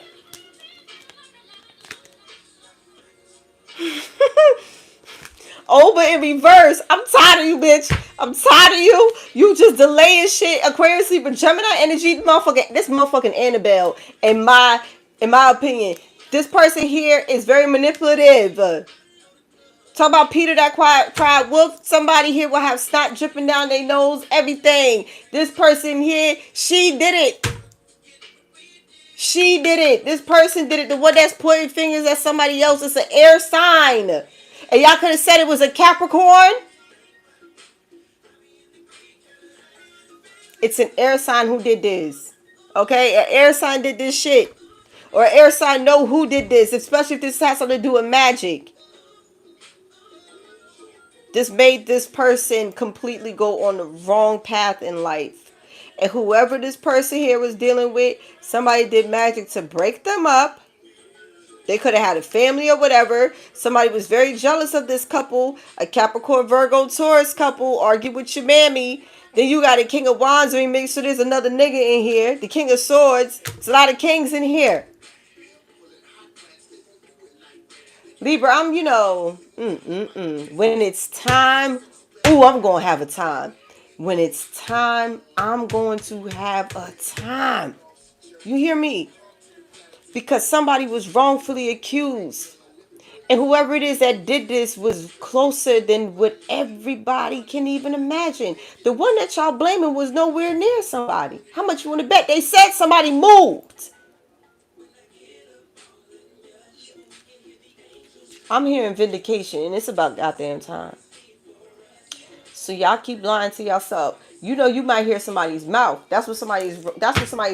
Oh, but in reverse, I'm tired of you, bitch. I'm tired of you. You just delaying shit. Aquarius, Libra, Gemini energy. This motherfucking Annabelle, in my opinion, this person here is very manipulative. Talk about Peter that cried wolf. Somebody here will have snot dripping down their nose. Everything. This person here, she did it. She did it. This person did it. The one that's pointing fingers at somebody else. It's an air sign. And y'all could have said it was a Capricorn. It's an air sign who did this. Okay, an air sign did this shit. Or an air sign know who did this, especially if this has something to do with magic. This made this person completely go on the wrong path in life. And whoever this person here was dealing with, somebody did magic to break them up. They could have had a family or whatever. Somebody was very jealous of this couple. A Capricorn, Virgo, Taurus couple argue with your mammy. Then you got a King of Wands. And make sure there's another nigga in here. The King of Swords. There's a lot of kings in here. Libra, I'm, when it's time, I'm going to have a time. When it's time, I'm going to have a time. You hear me? Because somebody was wrongfully accused. And whoever it is that did this was closer than what everybody can even imagine. The one that y'all blaming was nowhere near somebody. How much you want to bet? They said somebody moved. I'm hearing vindication, and it's about goddamn time. So y'all keep lying to yourself. You know you might hear somebody's mouth. That's what somebody's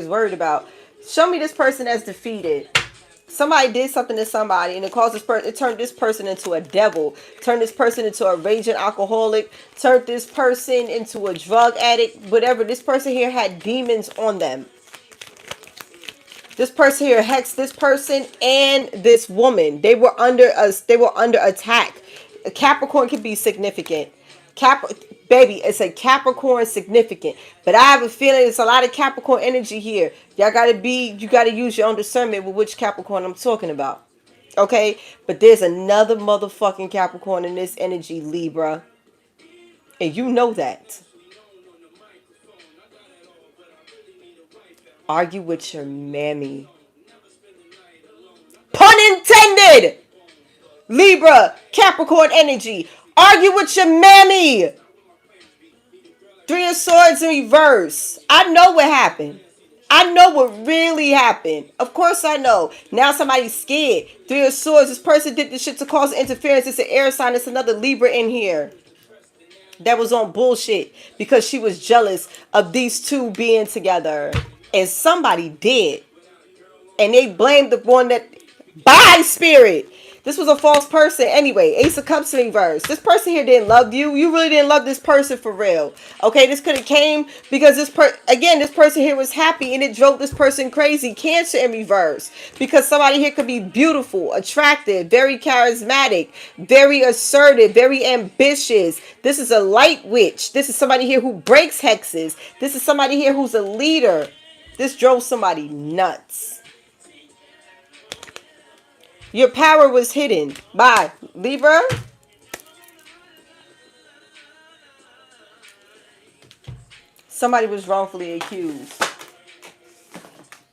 worried about. Show me this person that's defeated. Somebody did something to somebody, and it turned this person into a devil, turned this person into a raging alcoholic, turned this person into a drug addict, whatever. This person here had demons on them. This person here hexed this person and this woman. They were under attack. A Capricorn can be significant. Baby, it's a Capricorn significant. But I have a feeling it's a lot of Capricorn energy here. You gotta use your own discernment with which Capricorn I'm talking about. Okay? But there's another motherfucking Capricorn in this energy, Libra. And you know that. Argue with your mammy. Pun intended! Libra, Capricorn energy. Argue with your mammy. Three of Swords in reverse. I know what happened. I know what really happened. Of course I know. Now somebody's scared. Three of Swords. This person did this shit to cause interference. It's an air sign. It's another Libra in here. That was on bullshit. Because she was jealous of these two being together. And somebody did. And they blamed the one that... By spirit. This was a false person. Anyway, Ace of Cups in reverse. This person here didn't love you. You really didn't love this person for real. Okay, this could have came because this person here was happy and it drove this person crazy. Cancer in reverse. Because somebody here could be beautiful, attractive, very charismatic, very assertive, very ambitious. This is a light witch. This is somebody here who breaks hexes. This is somebody here who's a leader. This drove somebody nuts. Your power was hidden. Bye. Libra. Somebody was wrongfully accused.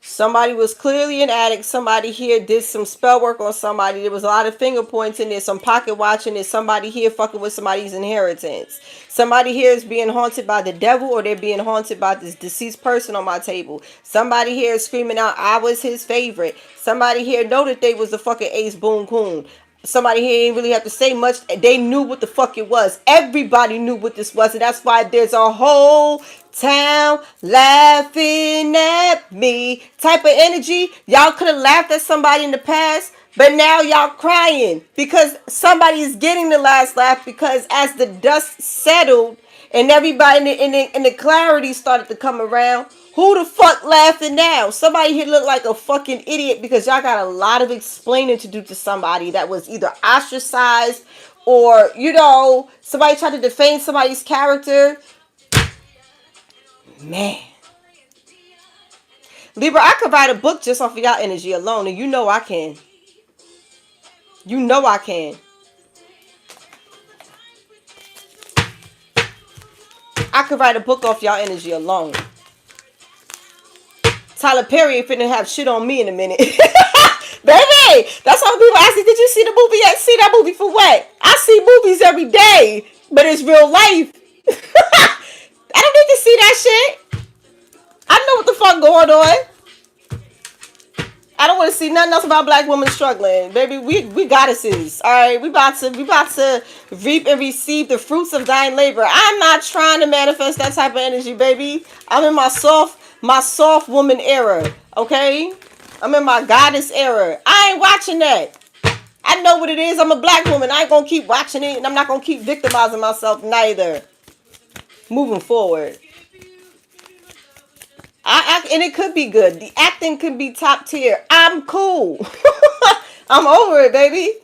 Somebody was clearly an addict. Somebody here did some spell work on somebody. There was a lot of finger points in there. Some pocket watching. There's somebody here fucking with somebody's inheritance. Somebody here is being haunted by the devil or they're being haunted by this deceased person on my table. Somebody here is screaming out, I was his favorite. Somebody here know that they was the fucking ace boon coon. Somebody here didn't really have to say much. They knew what the fuck it was. Everybody knew what this was. And that's why there's a whole town laughing at me type of energy. Y'all could have laughed at somebody in the past, but now y'all crying because somebody is getting the last laugh, because as the dust settled and everybody in the clarity started to come around, who the fuck laughing now? Somebody here look like a fucking idiot because y'all got a lot of explaining to do to somebody that was either ostracized or, somebody tried to defame somebody's character. Man. Libra, I could write a book just off of y'all energy alone, and you know I can. You know I can. I could write a book off y'all energy alone. Tyler Perry ain't finna have shit on me in a minute. Baby, that's why people ask me, did you see the movie yet? See that movie for what? I see movies every day, but it's real life. I don't need to see that shit. I know what the fuck going on. I don't want to see nothing else about black women struggling. Baby, we goddesses. Alright, we about to reap and receive the fruits of thine labor. I'm not trying to manifest that type of energy, baby. I'm in my soft my soft woman era, okay? I'm in my goddess era. I ain't watching that. I know what it is. I'm a black woman. I ain't gonna keep watching it, and I'm not gonna keep victimizing myself neither. Moving forward. And it could be good. The acting could be top tier. I'm cool. I'm over it, baby.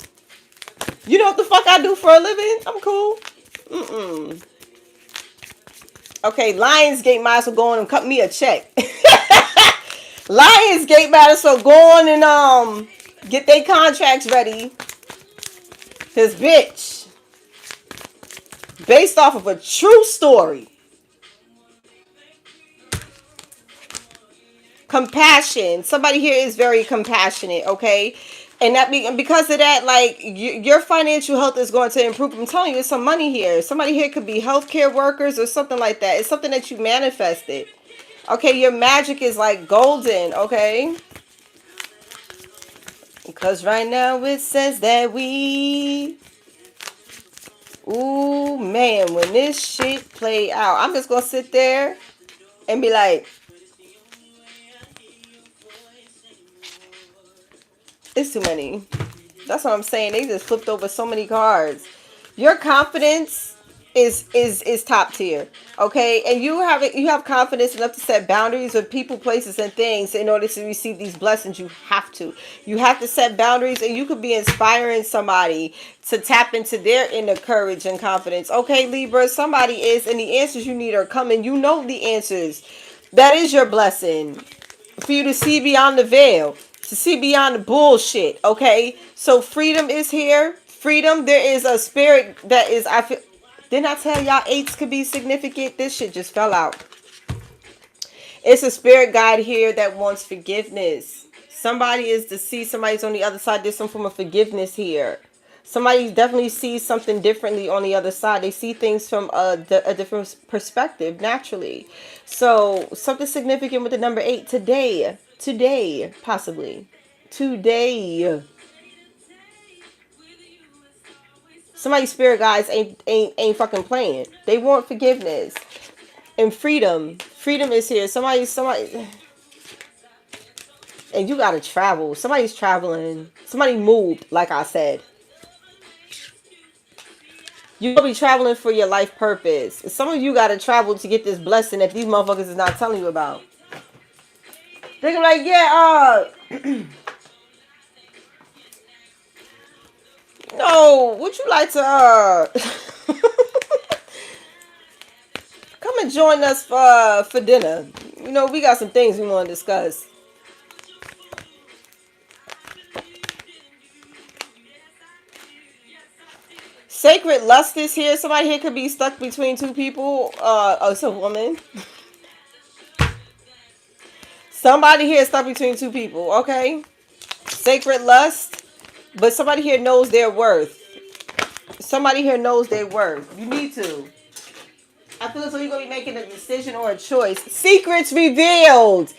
You know what the fuck I do for a living? I'm cool. Okay, Lionsgate might as well go on and cut me a check. Lionsgate might as well go on and get their contracts ready. Cause bitch, based off of a true story. Compassion. Somebody here is very compassionate, okay? And because of that, like your financial health is going to improve. I'm telling you, there's some money here. Somebody here could be healthcare workers or something like that. It's something that you manifested. Okay, your magic is like golden, okay? Because right now it says that ooh, man, when this shit play out, I'm just going to sit there and be like, it's too many. That's what I'm saying. They just flipped over so many cards. Your confidence is top tier, okay? And you have confidence enough to set boundaries with people, places, and things in order to receive these blessings. You have to set boundaries, and you could be inspiring somebody to tap into their inner courage and confidence. Okay, Libra, somebody is, and the answers you need are coming. You know the answers. That is your blessing for you to see beyond the veil, to see beyond the bullshit. Okay, so freedom is here. Freedom. There is a spirit that is. I feel. Didn't I tell y'all eights could be significant? This shit just fell out. It's a spirit guide here that wants forgiveness. Somebody is deceased. Somebody's on the other side. There's some form of forgiveness here. Somebody definitely sees something differently on the other side. They see things from a different perspective, naturally. So something significant with the number 8 today. Today, possibly. Today. Somebody's spirit guides ain't fucking playing. They want forgiveness and freedom. Freedom is here. Somebody, and you gotta travel. Somebody's traveling. Somebody moved, like I said. You'll be traveling for your life purpose. Some of you gotta travel to get this blessing that these motherfuckers is not telling you about. They're like, yeah, no, would you like to come and join us for dinner? You know, we got some things we want to discuss. Sacred lust is here. Somebody here could be stuck between two people. It's a woman. Somebody here is stuck between two people, okay? Sacred lust. But somebody here knows their worth. Somebody here knows their worth. You need to. I feel as though you're going to be making a decision or a choice. Secrets revealed.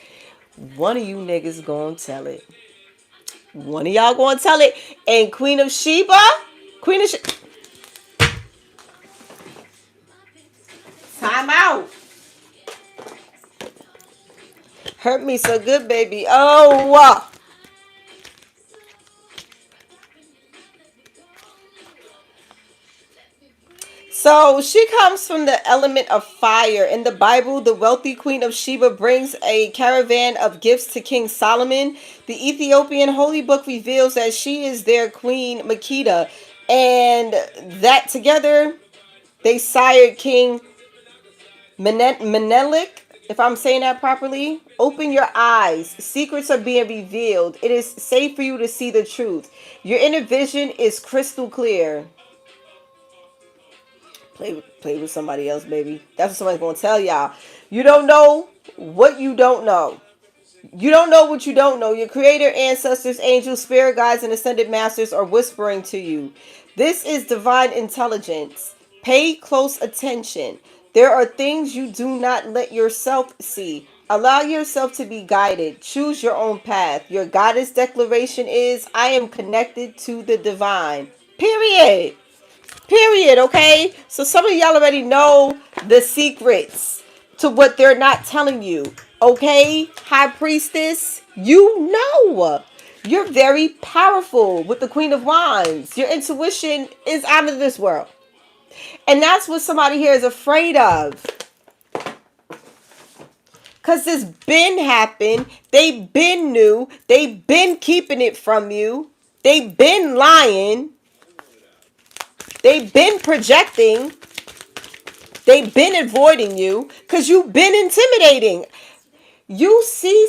One of you niggas going to tell it. One of y'all going to tell it. And Queen of Sheba. Time out. Hurt me so good, baby. Oh, wow. So she comes from the element of fire. In the Bible, the wealthy Queen of Sheba brings a caravan of gifts to King Solomon. The Ethiopian holy book reveals that she is their Queen Makeda, and that together they sired King Menelik. If I'm saying that properly, open your eyes. Secrets are being revealed. It is safe for you to see the truth. Your inner vision is crystal clear. Play with somebody else, baby. That's what somebody's going to tell y'all. You don't know what you don't know. You don't know what you don't know. Your creator, ancestors, angels, spirit guides, and ascended masters are whispering to you. This is divine intelligence. Pay close attention. There are things you do not let yourself see. Allow yourself to be guided. Choose your own path. Your goddess declaration is, I am connected to the divine. Period. Period, okay? So some of y'all already know the secrets to what they're not telling you. Okay, high priestess, you know you're very powerful with the Queen of Wands. Your intuition is out of this world. And that's what somebody here is afraid of. Because this been happened. They been new. They been keeping it from you. They been lying. They been projecting. They been avoiding you. Because you've been intimidating. You see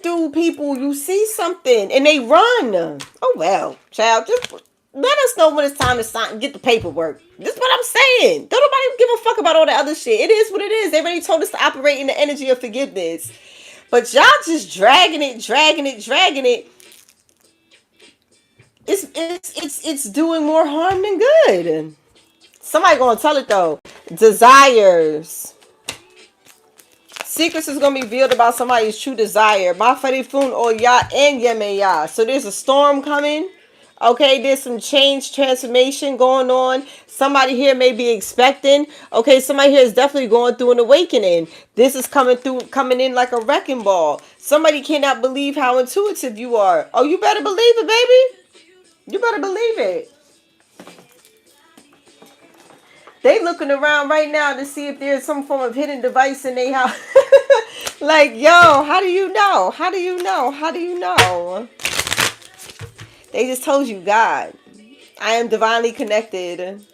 through people, you see something, and they run. Oh well, child, just let us know when it's time to sign, get the paperwork. This is what I'm saying. Don't nobody give a fuck about all the other shit. It is what it is. They already told us to operate in the energy of forgiveness, but y'all just dragging it. It's doing more harm than good. Somebody gonna tell it though. Desires. Secrets is going to be revealed about somebody's true desire. Mafarifun Oya and Yemeya. So there's a storm coming. Okay, there's some change, transformation going on. Somebody here may be expecting. Okay, somebody here is definitely going through an awakening. This is coming in like a wrecking ball. Somebody cannot believe how intuitive you are. Oh, you better believe it, baby. You better believe it. They looking around right now to see if there's some form of hidden device in their house. Like, yo, how do you know? How do you know? How do you know? They just told you, God, I am divinely connected.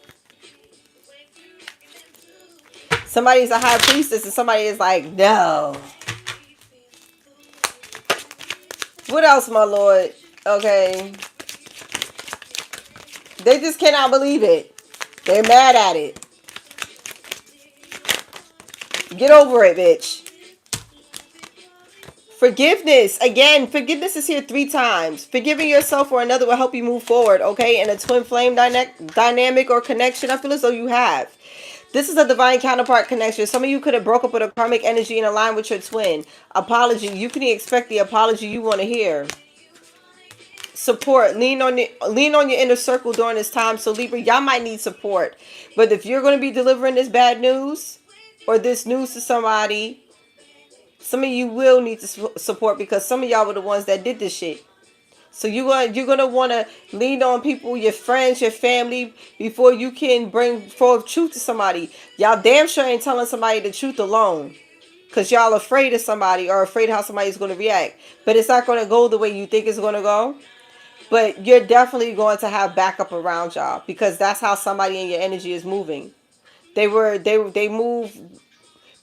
Somebody's a high priestess and somebody is like, no. What else, my Lord? Okay. They just cannot believe it. They're mad at it. Get over it, bitch. Forgiveness. Again, forgiveness is here 3 times. Forgiving yourself or another will help you move forward, okay? In a twin flame dynamic or connection, I feel as though you have. This is a divine counterpart connection. Some of you could have broke up with a karmic energy and aligned with your twin. Apology. You can expect the apology you want to hear. Support. Lean on your inner circle during this time. So Libra, y'all might need support. But if you're going to be delivering this bad news or this news to somebody, some of you will need to support because some of y'all were the ones that did this shit. So you're gonna want to lean on people, your friends, your family, before you can bring forth truth to somebody. Y'all damn sure ain't telling somebody the truth alone, cause y'all afraid of somebody or afraid how somebody's gonna react. But it's not gonna go the way you think it's gonna go. But you're definitely going to have backup around y'all because that's how somebody in your energy is moving. They move.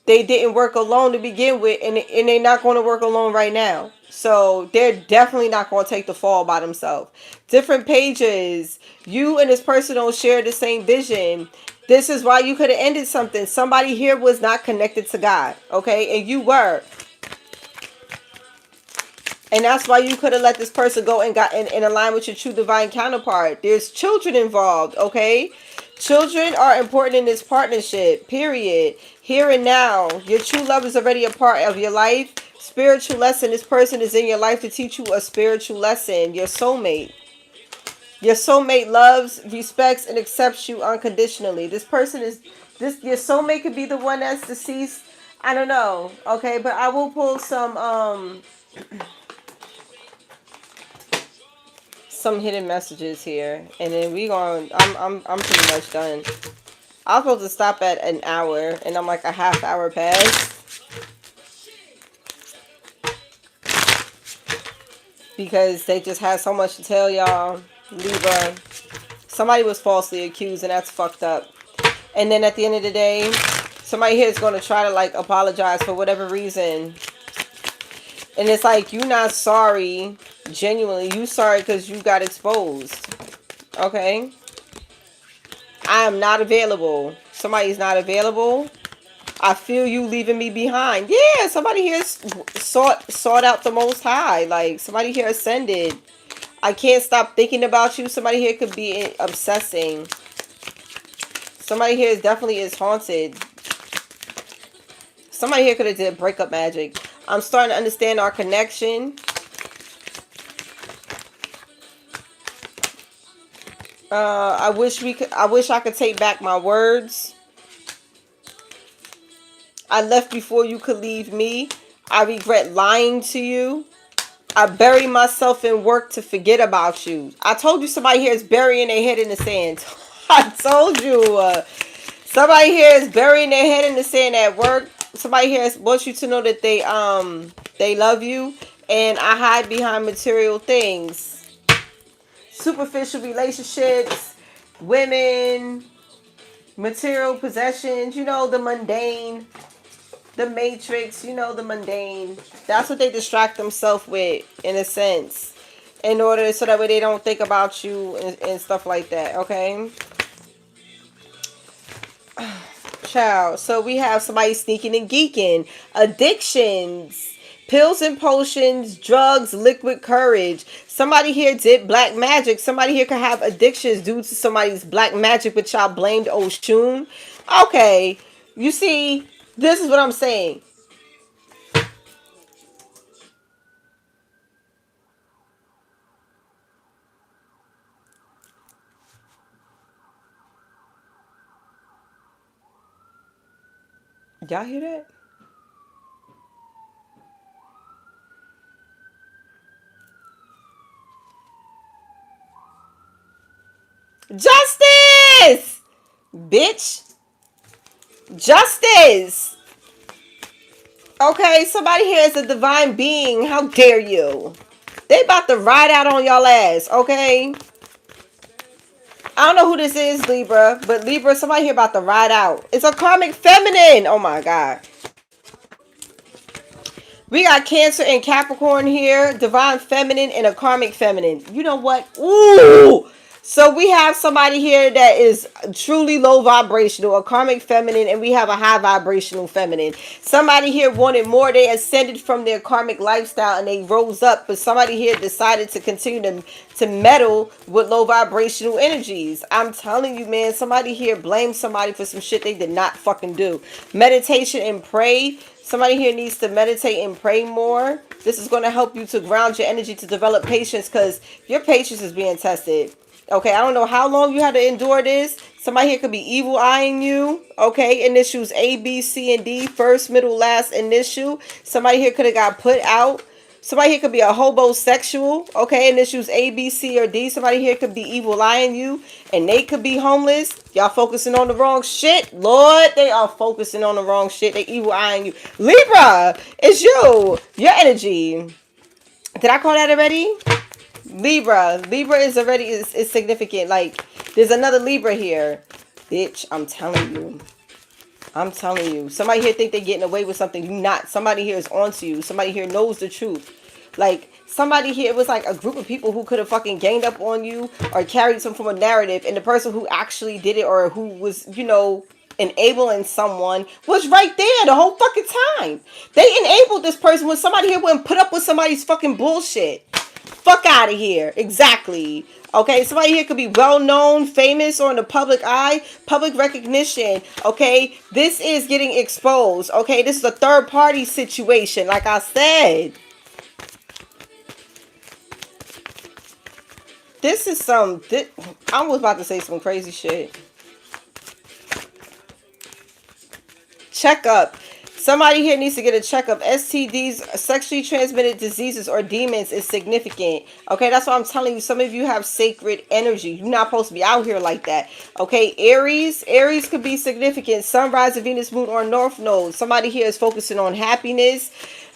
They didn't work alone to begin with, and they're not going to work alone right now. So they're definitely not going to take the fall by themselves. Different pages. You and this person don't share the same vision. This is why you could have ended something. Somebody here was not connected to God, okay? And you were. And that's why you could have let this person go and got in align with your true divine counterpart. There's children involved, okay? Children are important in this partnership, period. Here and now, your true love is already a part of your life. Spiritual lesson, this person is in your life to teach you a spiritual lesson. Your soulmate. Your soulmate loves, respects, and accepts you unconditionally. This person is, your soulmate could be the one that's deceased. I don't know, okay? But I will pull some hidden messages here, and then I'm pretty much done. I was supposed to stop at an hour, and I'm like a half hour past because they just had so much to tell y'all. Libra, somebody was falsely accused, and that's fucked up. And then at the end of the day, somebody here is going to try to like apologize for whatever reason, and it's like you're not sorry genuinely. You sorry because you got exposed. Okay, I am not available. Somebody's not available. I feel you leaving me behind. Yeah, somebody here sought out the Most High. Like somebody here ascended. I can't stop thinking about you. Somebody here could be obsessing. Somebody here definitely is haunted. Somebody here could have did breakup magic. I'm starting to understand our connection. I wish I could take back my words. I left before you could leave me. I regret lying to you. I bury myself in work to forget about you. I told you somebody here is burying their head in the sand. I told you. Somebody here is burying their head in the sand at work. Somebody here wants you to know that they love you. And I hide behind material things. Superficial relationships, women, material possessions, you know, the mundane, the matrix, you know, the mundane. That's what they distract themselves with, in a sense, in order so that way they don't think about you and stuff like that, okay? Child. So we have somebody sneaking and geeking. Addictions. Pills and potions, drugs, liquid courage. Somebody here did black magic. Somebody here could have addictions due to somebody's black magic, but y'all blamed Oshun. Okay. You see, this is what I'm saying. Y'all hear that? Justice! Bitch. Justice! Okay, somebody here is a divine being. How dare you? They about to ride out on y'all ass, okay? I don't know who this is, Libra, but Libra, somebody here about to ride out. It's a karmic feminine. Oh my God. We got Cancer and Capricorn here, divine feminine and a karmic feminine. You know what? Ooh! So we have somebody here that is truly low vibrational, a karmic feminine, and we have a high vibrational feminine. Somebody here wanted more. They ascended from their karmic lifestyle and they rose up, but somebody here decided to continue to meddle with low vibrational energies. I'm telling you, man, somebody here blamed somebody for some shit they did not fucking do. Meditation and pray. Somebody here needs to meditate and pray more. This is going to help you to ground your energy to develop patience, because your patience is being tested. Okay, I don't know how long you had to endure this. Somebody here could be evil eyeing you. Okay, initials A, B, C, and D. First, middle, last initial. Somebody here could have got put out. Somebody here could be a hobosexual. Okay, initials A, B, C, or D. Somebody here could be evil eyeing you. And they could be homeless. Y'all focusing on the wrong shit. Lord, they are focusing on the wrong shit. They evil eyeing you. Libra, it's you. Your energy. Did I call that already? Libra is already is significant. Like, there's another Libra here. Bitch, I'm telling you. Somebody here think they're getting away with something. You not. Somebody here is onto you. Somebody here knows the truth. Like, somebody here, it was like a group of people who could have fucking ganged up on you or carried some form of narrative, and the person who actually did it or who was, you know, enabling someone was right there the whole fucking time. They enabled this person when somebody here wouldn't put up with somebody's fucking bullshit. Fuck out of here. Exactly. Okay, somebody here could be well known, famous, or in the public eye, public recognition. Okay, this is getting exposed. Okay, this is a third party situation, like I said. This is I was about to say some crazy shit. Checkup. Somebody here needs to get a checkup. STDs, sexually transmitted diseases, or demons is significant. Okay, that's why I'm telling you. Some of you have sacred energy. You're not supposed to be out here like that. Okay, Aries could be significant. Sunrise of Venus, Moon, or North Node. Somebody here is focusing on happiness.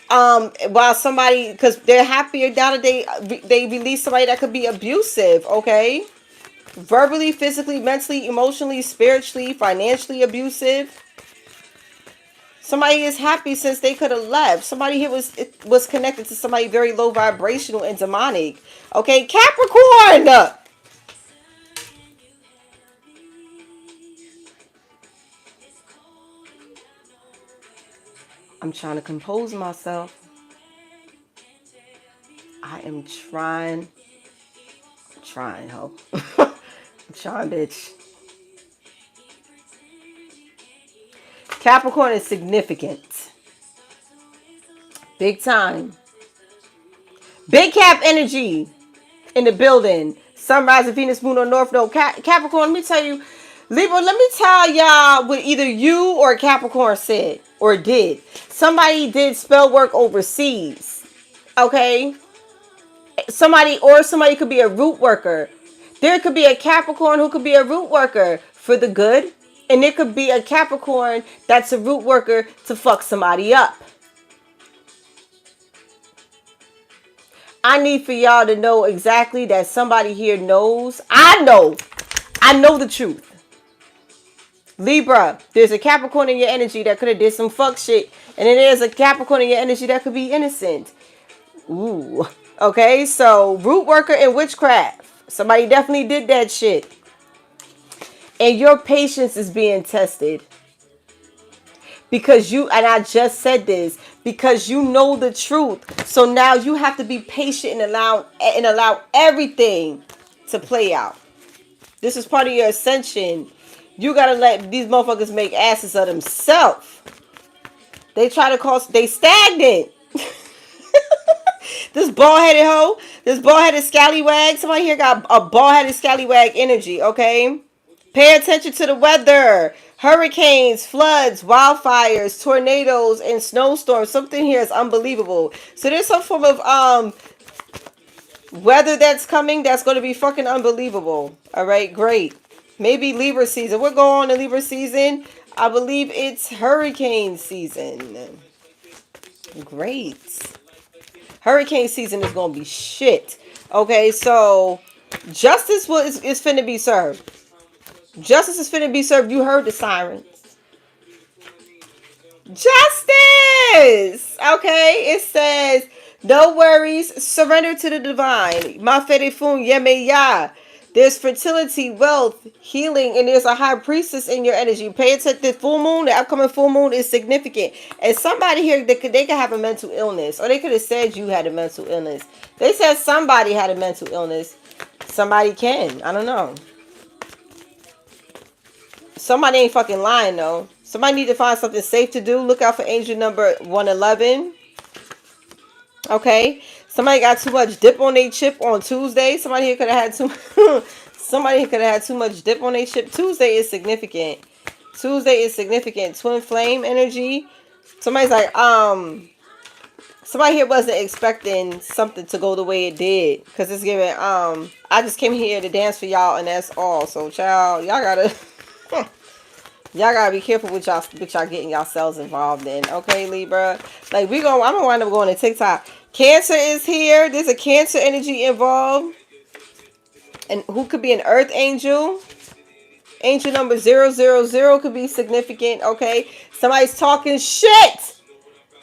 While somebody, because they're happier now that they release somebody that could be abusive. Okay, verbally, physically, mentally, emotionally, spiritually, financially abusive. Somebody is happy since they could have left. Somebody here was connected to somebody very low vibrational and demonic. Okay, Capricorn. I'm trying to compose myself. I am trying, ho. I'm trying, bitch. Capricorn is significant. Big time. Big Cap energy in the building. Sunrise of Venus, Moon, or North Node. Capricorn, let me tell you. Libra, let me tell y'all what either you or Capricorn said. or did. Somebody did spell work overseas. Okay? Somebody could be a root worker. There could be a Capricorn who could be a root worker for the good. And there could be a Capricorn that's a root worker to fuck somebody up. I need for y'all to know exactly that somebody here knows. I know the truth. Libra, there's a Capricorn in your energy that could have did some fuck shit. And then there's a Capricorn in your energy that could be innocent. Ooh. Okay, so root worker and witchcraft. Somebody definitely did that shit. And your patience is being tested. Because you, and I just said this, because you know the truth. So now you have to be patient and allow everything to play out. This is part of your ascension. You gotta let these motherfuckers make asses of themselves. They try to cause, they stagnant. This bald-headed hoe, this bald-headed scallywag. Somebody here got a bald-headed scallywag energy, okay? Pay attention to the weather. Hurricanes, floods, wildfires, tornadoes, and snowstorms. Something here is unbelievable. So there's some form of weather that's coming that's going to be fucking unbelievable. All right, great. Maybe Libra season. What going on in Libra season? I believe it's hurricane season. Great. Hurricane season is going to be shit. Okay, so justice is finna be served. Justice is finna be served. You heard the sirens. Justice! Okay, it says, no worries, surrender to the divine. Ma fede fun yeme ya. There's fertility, wealth, healing, and there's a high priestess in your energy. Pay attention. The full moon, the upcoming full moon is significant. And somebody here, they could have a mental illness. Or they could have said you had a mental illness. They said somebody had a mental illness. Somebody can. I don't know. Somebody ain't fucking lying, though. Somebody need to find something safe to do. Look out for angel number 111. Okay. Somebody got too much dip on their chip on Tuesday. Somebody here could have had too much dip on their chip. Tuesday is significant. Tuesday is significant. Twin flame energy. Somebody's like, somebody here wasn't expecting something to go the way it did. Because it's giving, I just came here to dance for y'all and that's all. So, child, y'all gotta... Y'all gotta be careful with y'all getting yourselves involved in. Okay, Libra. Like I'm gonna wind up going to TikTok. Cancer is here. There's a Cancer energy involved. And who could be an earth angel? Angel number 000 could be significant. Okay. Somebody's talking shit.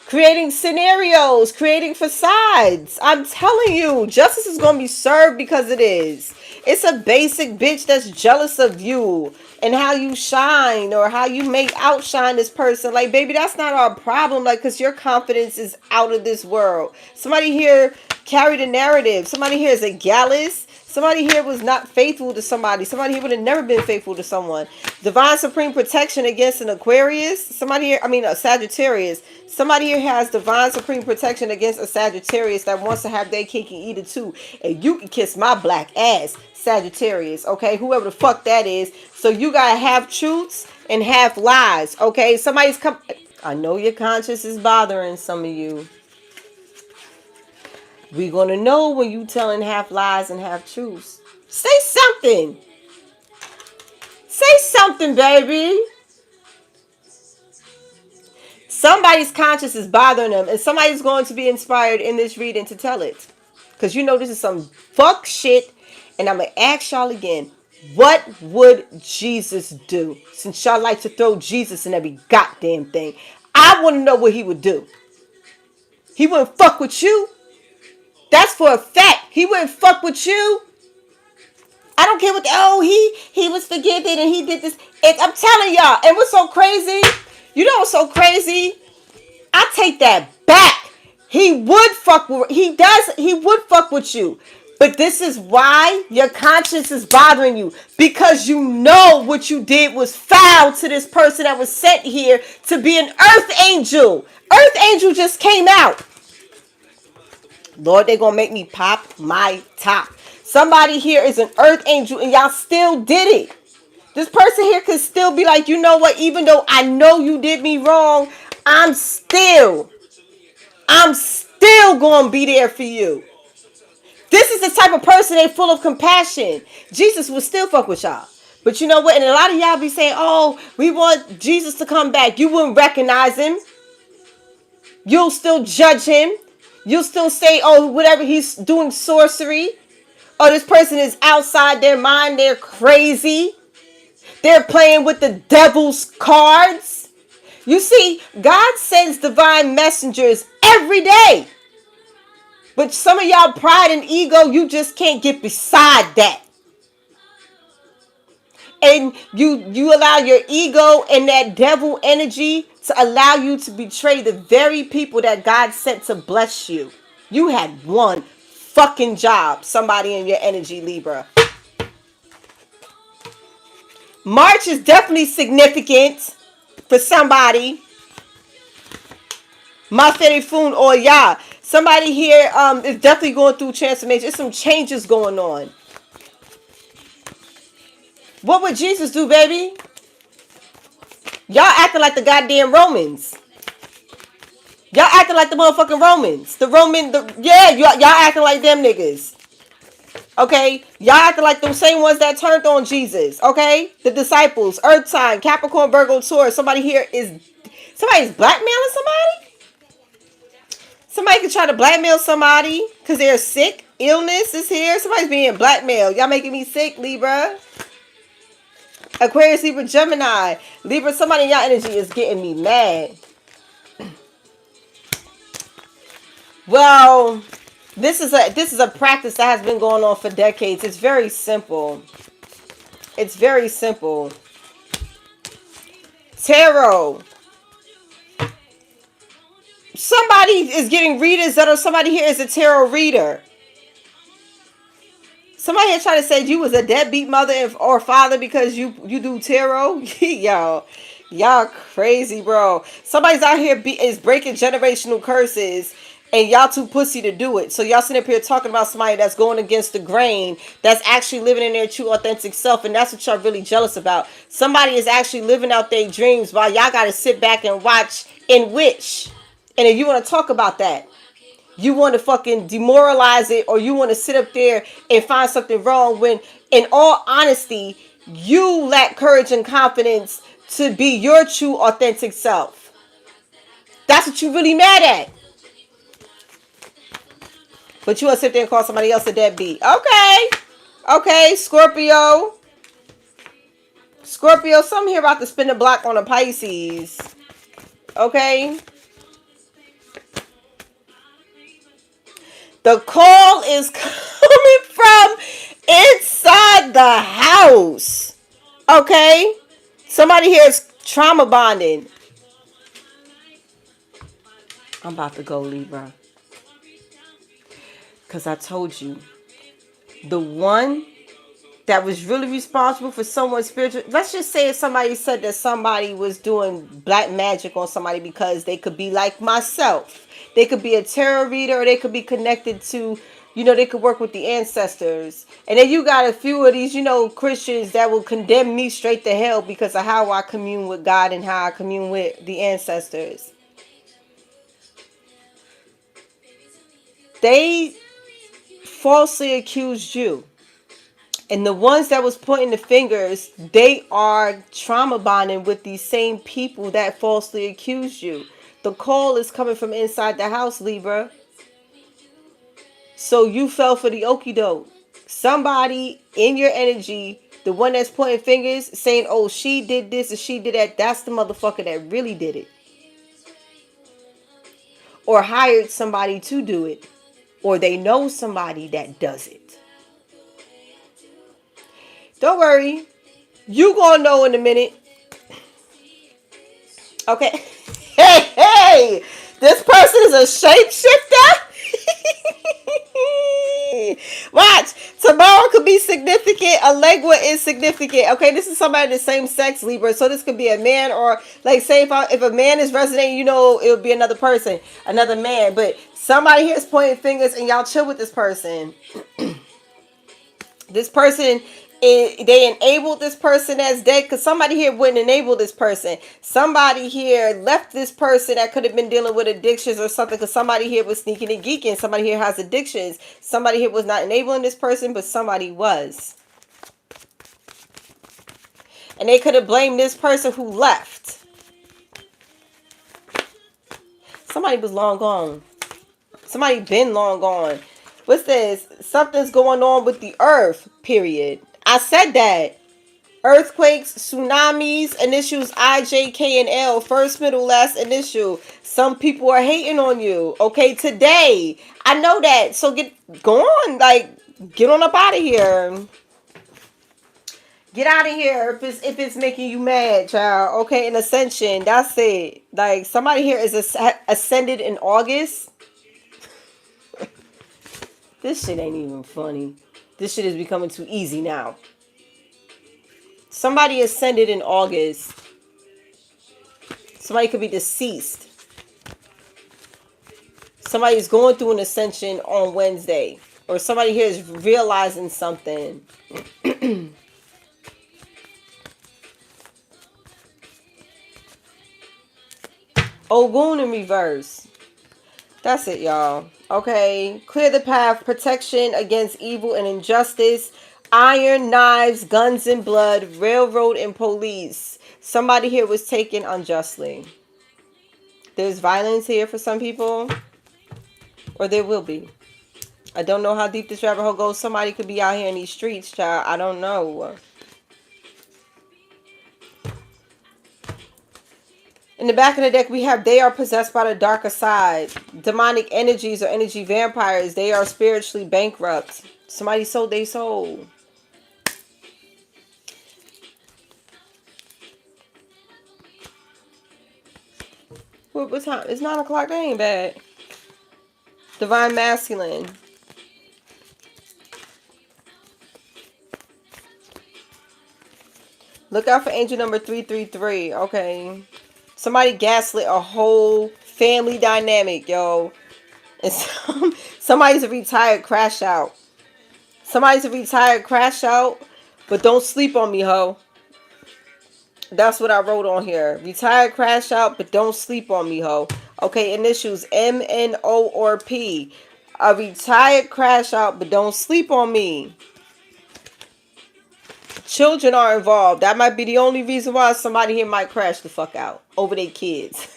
Creating scenarios, creating facades. I'm telling you, justice is going to be served because it is. It's a basic bitch that's jealous of you and how you shine or how you make outshine this person. Like, baby, that's not our problem. Like, because your confidence is out of this world. Somebody here carried a narrative. Somebody here is a gallus. Somebody here was not faithful to somebody. Somebody here would have never been faithful to someone. Divine supreme protection against an Aquarius. Somebody here, a Sagittarius. Somebody here has divine supreme protection against a Sagittarius that wants to have their cake and eat it too. And you can kiss my black ass, Sagittarius. Okay, whoever the fuck that is. So you gotta have truths and have lies. Okay, I know your conscience is bothering some of you. We're going to know when you telling half lies and half truths. Say something. Say something, baby. Somebody's conscience is bothering them. And somebody's going to be inspired in this reading to tell it. Because you know this is some fuck shit. And I'm going to ask y'all again. What would Jesus do? Since y'all like to throw Jesus in every goddamn thing. I want to know what he would do. He wouldn't fuck with you. That's for a fact. He wouldn't fuck with you. I don't care what he was forgiven and he did this. I'm telling y'all. And what's so crazy? You know what's so crazy? I take that back. He would fuck with you. But this is why your conscience is bothering you. Because you know what you did was foul to this person that was sent here to be an earth angel. Earth angel just came out. Lord, they're going to make me pop my top. Somebody here is an earth angel and y'all still did it. This person here could still be like, you know what? Even though I know you did me wrong, I'm still gonna be there for you. This is the type of person they full of compassion. Jesus would still fuck with y'all. But you know what? And a lot of y'all be saying, oh, we want Jesus to come back. You wouldn't recognize him. You'll still judge him. You'll still say, oh, whatever, he's doing sorcery. Oh, this person is outside their mind. They're crazy. They're playing with the devil's cards. You see, God sends divine messengers every day. But some of y'all pride and ego, you just can't get beside that. And you allow your ego and that devil energy to allow you to betray the very people that God sent to bless you. You had one fucking job, somebody in your energy, Libra. March is definitely significant for somebody. Maferifun or ya. Somebody here is definitely going through transformation. There's some changes going on. What would Jesus do, baby? Y'all acting like the goddamn Romans. Y'all acting like the motherfucking Romans. Y'all acting like them niggas. Okay? Y'all acting like them same ones that turned on Jesus. Okay? The disciples, Earth sign, Capricorn, Virgo, Taurus. Somebody's blackmailing somebody? Somebody can try to blackmail somebody because they're sick. Illness is here. Somebody's being blackmailed. Y'all making me sick, Libra. Aquarius, Libra, Gemini. Libra, somebody in y'all energy is getting me mad. Well, this is a practice that has been going on for decades. It's very simple. It's very simple. Tarot. Somebody is getting readers that are somebody here is a tarot reader. Somebody here trying to say you was a deadbeat mother or father because you do tarot. y'all crazy, bro. Somebody's out here is breaking generational curses, and y'all too pussy to do it. So y'all sitting up here talking about somebody that's going against the grain, that's actually living in their true authentic self, and that's what y'all really jealous about. Somebody is actually living out their dreams while y'all got to sit back and watch and wish. And if you want to talk about that, you want to fucking demoralize it, or you want to sit up there and find something wrong when, in all honesty, you lack courage and confidence to be your true authentic self. That's what you really mad at. But you want to sit there and call somebody else a deadbeat. Okay, Scorpio. Something here about to spin the block on a Pisces. Okay. The call is coming from inside the house. Okay? Somebody here is trauma bonding. I'm about to go, Libra. Because I told you, the one that was really responsible for someone's spiritual... Let's just say if somebody said that somebody was doing black magic on somebody because they could be like myself. They could be a tarot reader, or they could be connected to, they could work with the ancestors. And then you got a few of these, Christians that will condemn me straight to hell because of how I commune with God and how I commune with the ancestors. They falsely accused you. And the ones that was pointing the fingers, they are trauma bonding with these same people that falsely accused you. The call is coming from inside the house, Libra. So you fell for the okie doke. Somebody in your energy, the one that's pointing fingers, saying, oh, she did this and she did that. That's the motherfucker that really did it. Or hired somebody to do it. Or they know somebody that does it. Don't worry. You gonna know in a minute. Okay. Hey, this person is a shapeshifter. Watch. Tomorrow could be significant. Allegua is significant. Okay, this is somebody of the same sex, Libra. So this could be a man, or like say if a man is resonating, it would be another person, another man. But somebody here is pointing fingers, and y'all chill with this person. This person They enabled this person that's dead, because somebody here wouldn't enable this person. Somebody here left this person that could have been dealing with addictions or something, because somebody here was sneaking and geeking. Somebody here has addictions. Somebody here was not enabling this person, but somebody was. And they could have blamed this person who left. Somebody was long gone. Somebody been long gone. What's this? Something's going on with the earth, period. I said that. Earthquakes, tsunamis, initials I, J, K, and L. First, middle, last initial. Some people are hating on you. Okay, today. I know that. So go on. Like, get on up out of here. Get out of here if it's making you mad, child. Okay, in ascension. That's it. Like, somebody here is ascended in August. This shit ain't even funny. This shit is becoming too easy now. Somebody ascended in August. Somebody could be deceased. Somebody's going through an ascension on Wednesday. Or somebody here is realizing something. Ogun in reverse. That's it, y'all. Okay. Clear the path. Protection against evil and injustice. Iron, knives, guns and blood. Railroad and police. Somebody here was taken unjustly. There's violence here for some people. Or there will be. I don't know how deep this rabbit hole goes. Somebody could be out here in these streets, child. I don't know. In the back of the deck, we have they are possessed by the darker side. Demonic energies or energy vampires. They are spiritually bankrupt. Somebody sold their soul. What time? It's 9 o'clock. That ain't bad. Divine masculine. Look out for angel number 333. Okay. Somebody gaslit a whole family dynamic, yo. And somebody's a retired crash out. Somebody's a retired crash out. But don't sleep on me, ho. That's what I wrote on here. Retired crash out, but don't sleep on me, ho. Okay, initials M, N, O, or P. A retired crash out, but don't sleep on me. Children are involved. That might be the only reason why somebody here might crash the fuck out over their kids.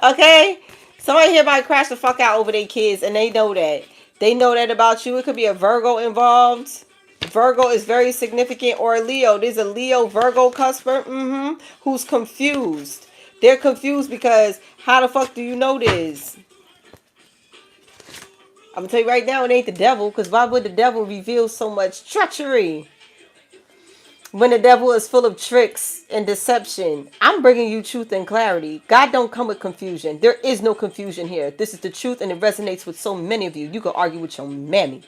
Okay? Somebody here might crash the fuck out over their kids, and they know that. They know that about you. It could be a Virgo involved. Virgo is very significant, or a Leo. There's a Leo Virgo cusper who's confused. They're confused because how the fuck do you know this? I'm gonna tell you right now, it ain't the devil, because why would the devil reveal so much treachery? When the devil is full of tricks and deception. I'm bringing you truth and clarity. God don't come with confusion. There is no confusion here. This is the truth, and it resonates with so many of you. You can argue with your mammy.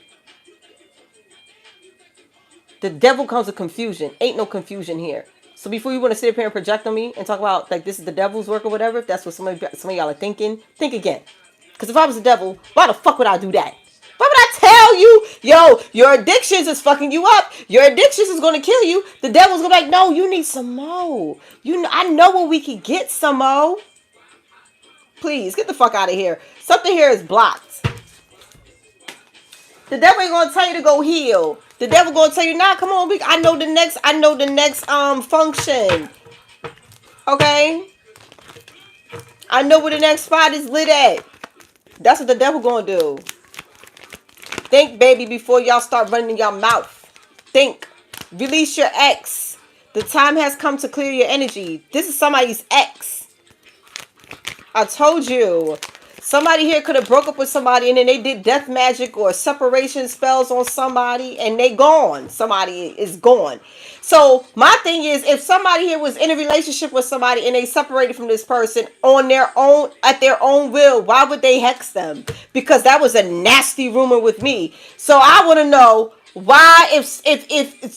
The devil comes with confusion. Ain't no confusion here. So before you want to sit up here and project on me and talk about like this is the devil's work or whatever, if that's what some of y'all are thinking, think again. Because if I was the devil, why the fuck would I do that? Why would I tell you, yo, your addictions is fucking you up. Your addictions is going to kill you. The devil's going to be like, no, you need some more. I know where we can get some more. Please, get the fuck out of here. Something here is blocked. The devil ain't gonna tell you to go heal. The devil gonna tell you, nah, come on, I know the next function. Okay? I know where the next spot is lit at. That's what the devil gonna do. Think, baby, before y'all start running your mouth. Think. Release your ex. The time has come to clear your energy. This is somebody's ex. I told you. Somebody here could have broke up with somebody and then they did death magic or separation spells on somebody and they gone. Somebody is gone. So my thing is, if somebody here was in a relationship with somebody and they separated from this person on their own, at their own will, why would they hex them? Because that was a nasty rumor with me. So I want to know why, if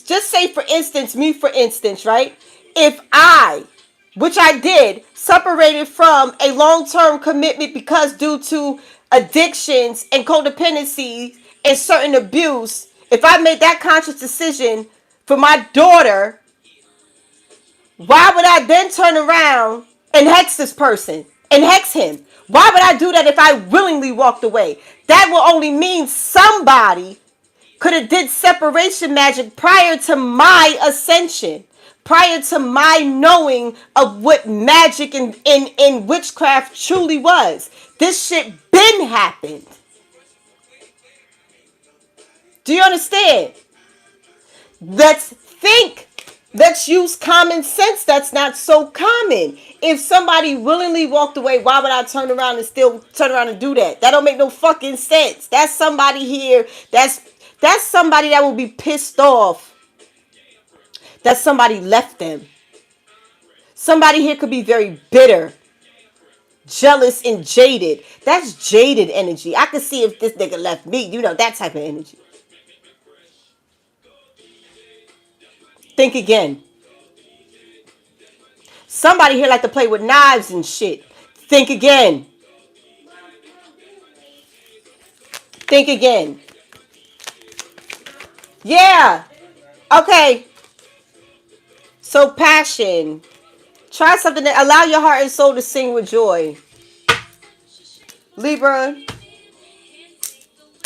just say for instance, right? If I, which I did, separated from a long-term commitment because due to addictions and codependency and certain abuse, if I made that conscious decision for my daughter, why would I then turn around and hex this person and hex him? Why would I do that if I willingly walked away? That will only mean somebody could have did separation magic prior to my ascension, prior to my knowing of what magic and witchcraft truly was. This shit been happened. Do you understand? Let's think. Let's use common sense. That's not so common. If somebody willingly walked away, why would I turn around and still turn around and do that? That don't make no fucking sense. That's somebody here. That's somebody that will be pissed off that somebody left them. Somebody here could be very bitter, jealous, and jaded. That's jaded energy. I could see if this nigga left me. You know, that type of energy. Think again. Somebody here like to play with knives and shit. Think again. Think again. Yeah. Okay. So passion. Try something that allow your heart and soul to sing with joy. Libra,